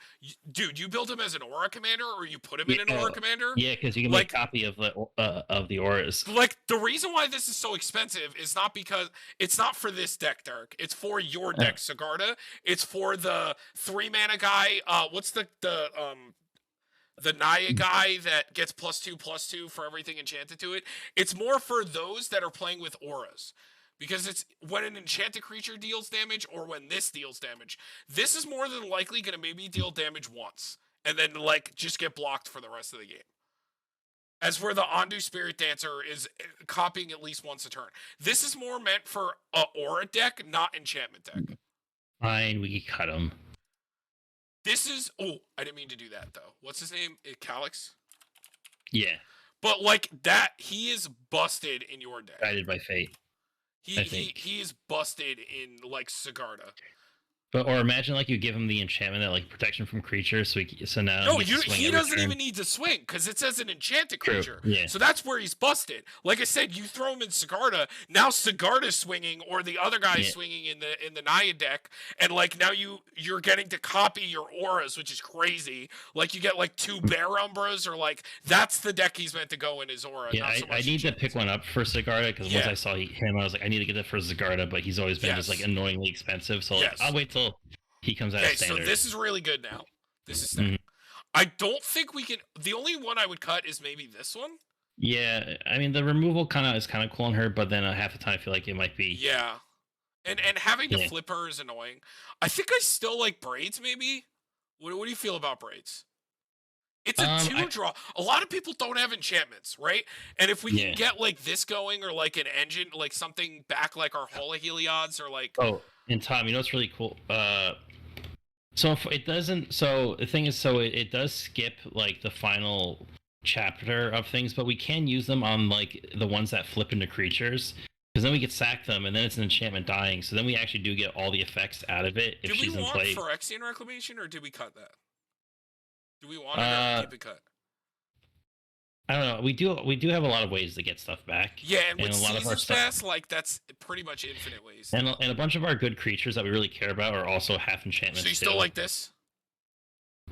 Speaker 1: dude, you build him as an aura commander or you put him in an aura commander?
Speaker 2: Yeah, because you can make a copy of the auras.
Speaker 1: Like, the reason why this is so expensive is not because, it's not for this deck, Dirk. It's for your deck, Sigarda. It's for the 3-mana guy, what's the Naya guy that gets +2/+2 for everything enchanted to it. It's more for those that are playing with auras. Because it's when an enchanted creature deals damage or when this deals damage. This is more than likely going to maybe deal damage once. And then, like, just get blocked for the rest of the game. As for the Ondu Spirit Dancer is copying at least once a turn. This is more meant for a aura deck, not enchantment deck.
Speaker 2: Fine, we can cut him.
Speaker 1: This is... Oh, I didn't mean to do that, though. What's his name? Calyx?
Speaker 2: Yeah.
Speaker 1: But, like, that... He is busted in your deck.
Speaker 2: Guided by Fate.
Speaker 1: He is busted in, like, Sigarda.
Speaker 2: Or imagine, like, you give him the enchantment that, like, protection from creatures, so now...
Speaker 1: No, he doesn't even need to swing, because it says an enchanted creature.
Speaker 2: Yeah.
Speaker 1: So that's where he's busted. Like I said, you throw him in Sigarda, now Sigarda's swinging, or the other guy's swinging in the Naya deck, and, like, now you're getting to copy your auras, which is crazy. Like, you get, like, 2 Bear Umbras, or, like, that's the deck he's meant to go in his aura.
Speaker 2: Yeah, I need to pick one up for Sigarda, because once I saw him, I was like, I need to get that for Sigarda, but he's always been just, like, annoyingly expensive, so like, I'll wait till he comes out of standard.
Speaker 1: So this is really good now. This is standard. I don't think we can... The only one I would cut is maybe this one.
Speaker 2: Yeah, I mean, the removal is kind of cool on her, but then half the time I feel like it might be...
Speaker 1: Yeah. And having to flip her is annoying. I think I still like braids, maybe? What do you feel about braids? It's a 2-draw. A lot of people don't have enchantments, right? And if we can get like this going, or like an engine, like something back like our Heliod's, or like...
Speaker 2: Oh, and Tom, you know what's really cool? So if it doesn't. So the thing is, it does skip like the final chapter of things, but we can use them on like the ones that flip into creatures, because then we could sack them, and then it's an enchantment dying. So then we actually do get all the effects out of it if she's in play.
Speaker 1: Did we want Phyrexian Reclamation, or did we cut that? Do we want it, or keep it cut?
Speaker 2: I don't know. We do have a lot of ways to get stuff back.
Speaker 1: Yeah, and with a lot of our stuff, like that's pretty much infinite ways.
Speaker 2: And a bunch of our good creatures that we really care about are also half enchantments.
Speaker 1: So you still like this?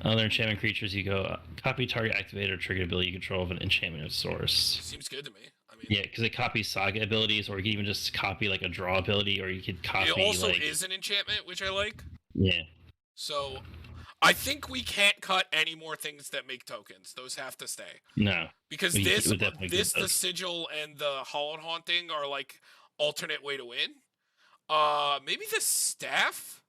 Speaker 2: Other enchantment creatures, you go copy target activated or triggered ability you control of an enchantment of source.
Speaker 1: Seems good to me. I mean,
Speaker 2: yeah, because it copies saga abilities, or you can even just copy like a draw ability, or you could copy.
Speaker 1: It also is an enchantment, which I like.
Speaker 2: Yeah.
Speaker 1: So, I think we can't cut any more things that make tokens. Those have to stay.
Speaker 2: No.
Speaker 1: Because the sigil and the Hallowed Haunting are like alternate way to win. Maybe the staff.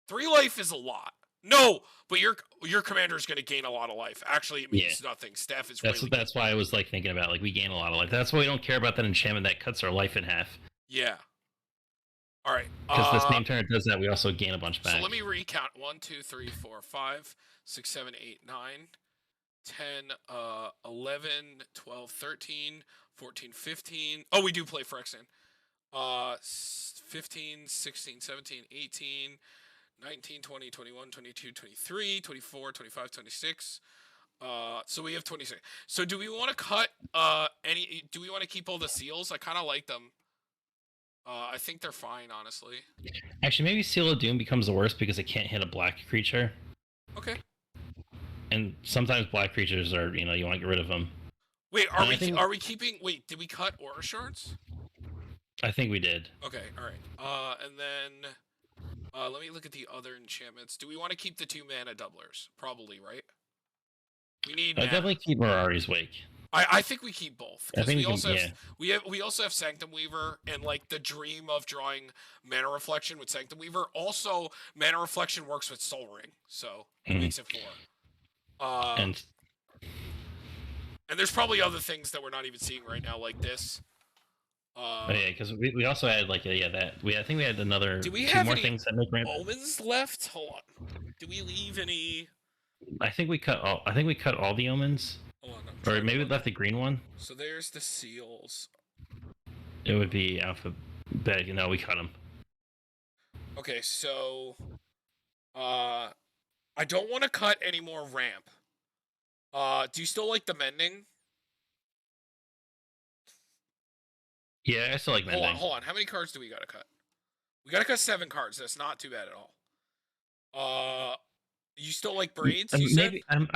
Speaker 1: 3 life is a lot. No, but your commander is going to gain a lot of life. Actually, it means nothing. Staff is
Speaker 2: that's why I was like thinking about like we gain a lot of life. That's why we don't care about that enchantment that cuts our life in half.
Speaker 1: Yeah. All right.
Speaker 2: Because the same turn it does that, we also gain a bunch back.
Speaker 1: So let me recount: 1, 2, 3, 4, 5, 6, 7, 8, 9, 10, 11, 12, 13, 14, 15. Oh, we do play Phyrexian. 15, 16, 17, 18. 19, 20, 21, 22, 23, 24, 25, 26. So we have 26. So do we want to cut do we want to keep all the seals? I kind of like them. I think they're fine, honestly.
Speaker 2: Actually, maybe Seal of Doom becomes the worst because it can't hit a black creature.
Speaker 1: Okay.
Speaker 2: And sometimes black creatures are, you want to get rid of them.
Speaker 1: Wait, are we keeping... Wait, did we cut Aura Shards?
Speaker 2: I think we did.
Speaker 1: Okay, alright. And then... let me look at the other enchantments. Do we want to keep the 2 mana doublers? Probably, right? We need
Speaker 2: definitely keep Mirari's Wake.
Speaker 1: I think we keep both.
Speaker 2: I think
Speaker 1: we also have Sanctum Weaver, and like the dream of drawing Mana Reflection with Sanctum Weaver. Also, Mana Reflection works with Soul Ring, so it makes it 4. And there's probably other things that we're not even seeing right now, like this.
Speaker 2: Yeah, because we also had like I think we had another.
Speaker 1: Do we
Speaker 2: 2
Speaker 1: have
Speaker 2: more
Speaker 1: any
Speaker 2: things that make ramp?
Speaker 1: omens left? Hold on. Do we leave any?
Speaker 2: I think we cut all. I think we cut all the omens.
Speaker 1: Hold on.
Speaker 2: Or maybe we left the green one.
Speaker 1: So there's the seals.
Speaker 2: It would be alphabetic. No, we cut them.
Speaker 1: Okay, so I don't want to cut any more ramp. Do you still like the mending?
Speaker 2: Yeah, I still like mending.
Speaker 1: Hold on. How many cards do we gotta cut? We gotta cut 7 cards. That's not too bad at all. You still like braids?
Speaker 2: Maybe I'm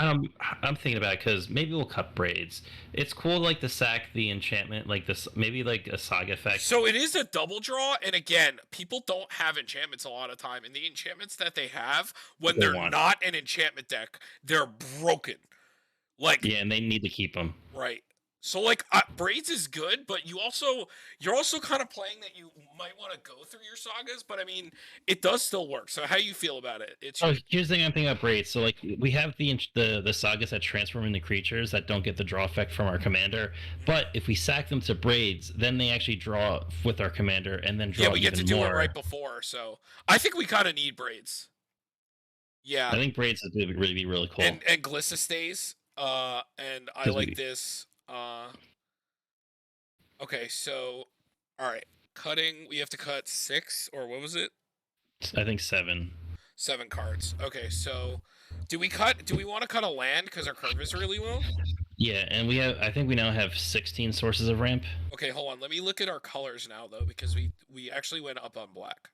Speaker 2: thinking about it because maybe we'll cut braids. It's cool, like to sack the enchantment, like this, maybe like a saga effect.
Speaker 1: So it is a double draw, and again, people don't have enchantments a lot of time, and the enchantments that they have, when they're not an enchantment deck, they're broken. Like
Speaker 2: and they need to keep them
Speaker 1: right. So like braids is good, but you're also kind of playing that you might want to go through your sagas, but I mean it does still work. So how do you feel about it?
Speaker 2: Here's the thing I'm thinking about braids. So like we have the sagas that transform into creatures that don't get the draw effect from our commander, but if we sack them to braids, then they actually draw with our commander and then draw. Yeah,
Speaker 1: we get to do it right before. So I think we kind of need braids. Yeah,
Speaker 2: I think braids would really be really cool.
Speaker 1: And Glissa stays. And I like this. Okay, so, alright, cutting, we have to cut 6, or what was it?
Speaker 2: I think 7.
Speaker 1: 7 cards. Okay, so, do we want to cut a land, because our curve is really low?
Speaker 2: Yeah, and I think we now have 16 sources of ramp.
Speaker 1: Okay, hold on, let me look at our colors now, though, because we actually went up on black.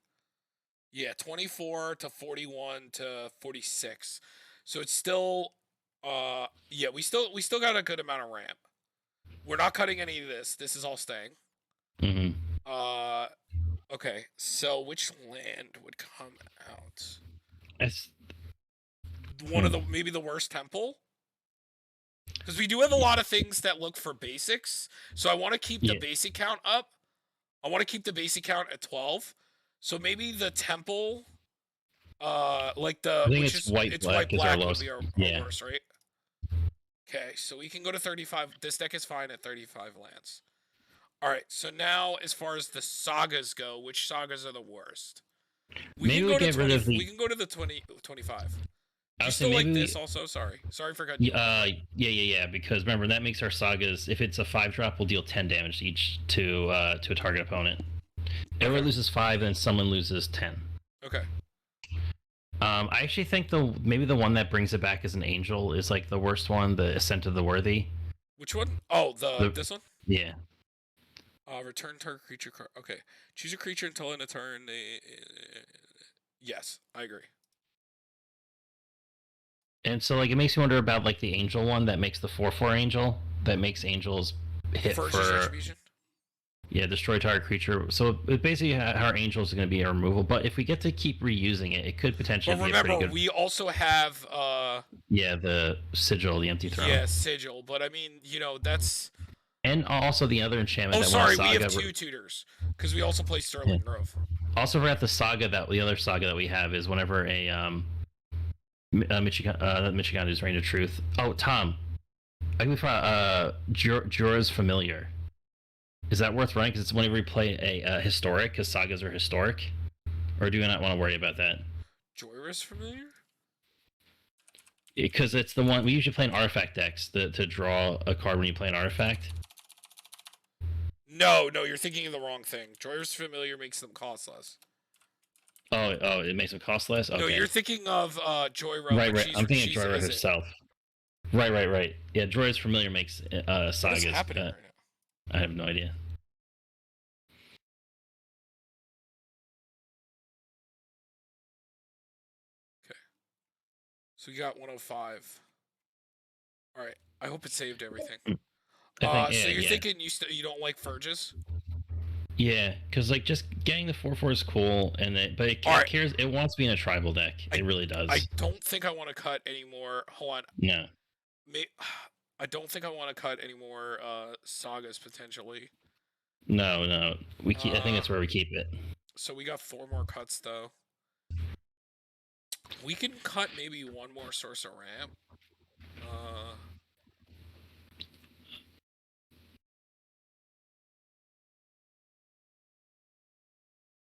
Speaker 1: Yeah, 24 to 41 to 46. So it's still, yeah, we still got a good amount of ramp. We're not cutting any of this. This is all staying.
Speaker 2: Mm-hmm.
Speaker 1: Okay. So which land would come out?
Speaker 2: It's
Speaker 1: one of the maybe the worst temple. Because we do have a lot of things that look for basics. So I want to keep the basic count up. I want to keep the basic count at 12. So maybe the temple, like
Speaker 2: I think it's white black is our
Speaker 1: black would
Speaker 2: lowest.
Speaker 1: be our
Speaker 2: Yeah.
Speaker 1: worst, right? Okay, so we can go to 35. This deck is fine at 35 lands. All right, so now as far as the sagas go, which sagas are the worst?
Speaker 2: Maybe we get rid of the.
Speaker 1: We can go to the 25. Do
Speaker 2: I
Speaker 1: you
Speaker 2: would say
Speaker 1: still like
Speaker 2: maybe
Speaker 1: this also? Sorry for cutting you off.
Speaker 2: Yeah. Because remember that makes our sagas. If it's a 5-drop, we'll deal 10 damage each to a target opponent. Everyone loses 5, and someone loses 10.
Speaker 1: Okay.
Speaker 2: I actually think maybe the one that brings it back as an angel is like the worst one, the Ascent of the Worthy.
Speaker 1: Which one? Oh, this one.
Speaker 2: Yeah.
Speaker 1: Return target creature card. Okay. Choose a creature until end of turn. Yes, I agree.
Speaker 2: And so like it makes me wonder about like the angel one that makes the 4/4 angel that makes angels hit
Speaker 1: First
Speaker 2: for
Speaker 1: retribution.
Speaker 2: Yeah, destroy target creature. So it basically our angels are going to be a removal, but if we get to keep reusing it, it could potentially be a pretty good.
Speaker 1: We also have
Speaker 2: the sigil, the empty throne.
Speaker 1: Yeah, sigil, but I mean, that's.
Speaker 2: And also the other enchantment.
Speaker 1: Oh, sorry, we have 2 tutors because we also play Sterling Grove.
Speaker 2: Also, forgot the other saga that we have is whenever Michigan is Reign of Truth. Oh, Tom, I think we found Jorah's Familiar. Is that worth running? Because it's whenever we play a historic, because sagas are historic, or do we not want to worry about that?
Speaker 1: Jorah's Familiar?
Speaker 2: Because it's the one we usually play in artifact decks to draw a card when you play an artifact.
Speaker 1: No, you're thinking of the wrong thing. Jorah's Familiar makes them cost less.
Speaker 2: Oh, it makes them cost less? Okay.
Speaker 1: No, you're thinking of Joyra.
Speaker 2: Right. I'm thinking of Joyra herself. Right. Yeah, Jorah's Familiar makes sagas.
Speaker 1: What is happening right now?
Speaker 2: I have no idea.
Speaker 1: Okay. So we got 105. All right. I hope it saved everything. So you're thinking you don't like Furges?
Speaker 2: Yeah, because like just getting the 4/4 is cool, but it cares. It wants to be in a tribal deck. It really does.
Speaker 1: I don't think I want to cut anymore. Hold on.
Speaker 2: No.
Speaker 1: I don't think I want to cut any more sagas potentially.
Speaker 2: No. I think that's where we keep it.
Speaker 1: So we got 4 more cuts though. We can cut maybe 1 more Sorcerer Ramp.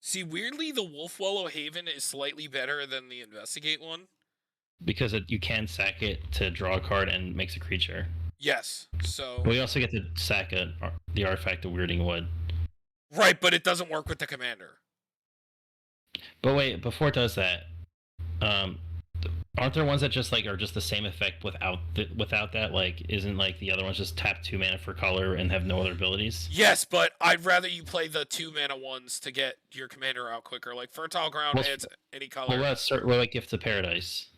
Speaker 1: See, weirdly, the Wolfwallow Haven is slightly better than the Investigate one.
Speaker 2: Because you can sack it to draw a card and makes a creature.
Speaker 1: Yes, so...
Speaker 2: But we also get to sack the artifact of Weirding Wood.
Speaker 1: Right, but it doesn't work with the commander.
Speaker 2: But wait, before it does that, aren't there ones that just like are just the same effect without that? Like, isn't like the other ones just tap 2 mana for color and have no other abilities?
Speaker 1: Yes, but I'd rather you play the 2 mana ones to get your commander out quicker. Like Fertile Ground adds any color.
Speaker 2: What about Gift of Paradise?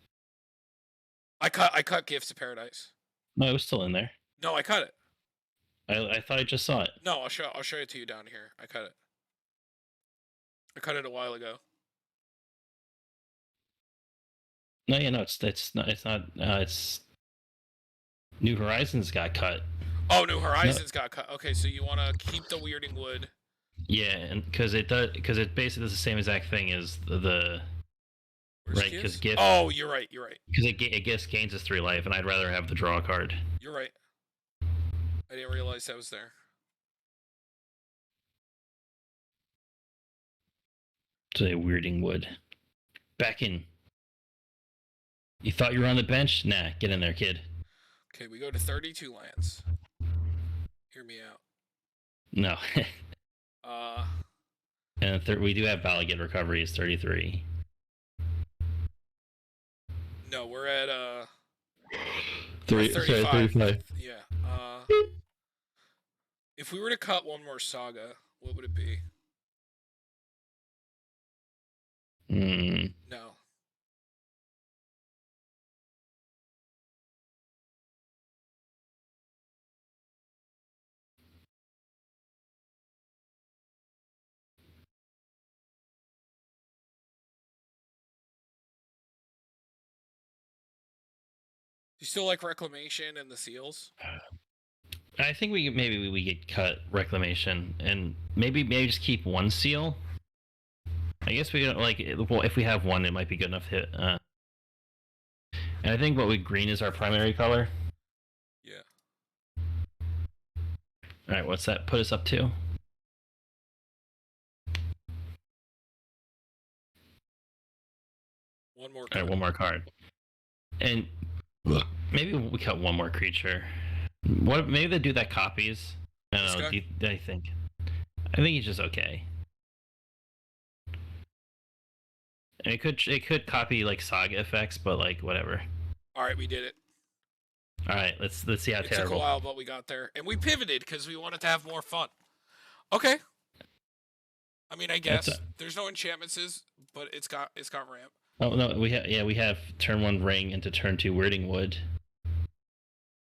Speaker 1: I cut Gifts of Paradise.
Speaker 2: No, it was still in there.
Speaker 1: No, I cut it.
Speaker 2: I thought I just saw it.
Speaker 1: No, I'll show it to you down here. I cut it. I cut it a while ago.
Speaker 2: No, it's New Horizons got cut.
Speaker 1: Oh, New Horizons got cut. Okay, so you want to keep the Weirding Wood.
Speaker 2: Yeah, and because it basically does the same exact thing as the right, because gift.
Speaker 1: Oh, you're right.
Speaker 2: Because it gains us 3 life, and I'd rather have the draw card.
Speaker 1: You're right. I didn't realize that was there.
Speaker 2: Say Weirding Wood. Back in. You thought you were on the bench? Nah, get in there, kid.
Speaker 1: Okay, we go to 32 lands. Hear me out.
Speaker 2: No. And we do have Valagate Recovery is 33.
Speaker 1: No, we're at
Speaker 2: 35.
Speaker 1: Yeah. If we were to cut 1 more saga, what would it be? No. You still like Reclamation and the Seals?
Speaker 2: I think we could cut reclamation and maybe just keep one seal. I guess we don't like. Well, if we have one, it might be good enough to hit. And I think green is our primary color.
Speaker 1: Yeah.
Speaker 2: All right, what's that put us up to?
Speaker 1: One more card.
Speaker 2: All right, one more card. And maybe we cut one more creature. What? Maybe they do that copies. I don't know. I think he's just okay. And it could copy like saga effects, but like whatever.
Speaker 1: All right, we did it.
Speaker 2: All right, let's see how terrible.
Speaker 1: It took a while, but we got there, and we pivoted because we wanted to have more fun. Okay. I mean, I guess there's no enchantments, but it's got ramp.
Speaker 2: Oh no, we have turn 1 ring into turn 2 Wording Wood.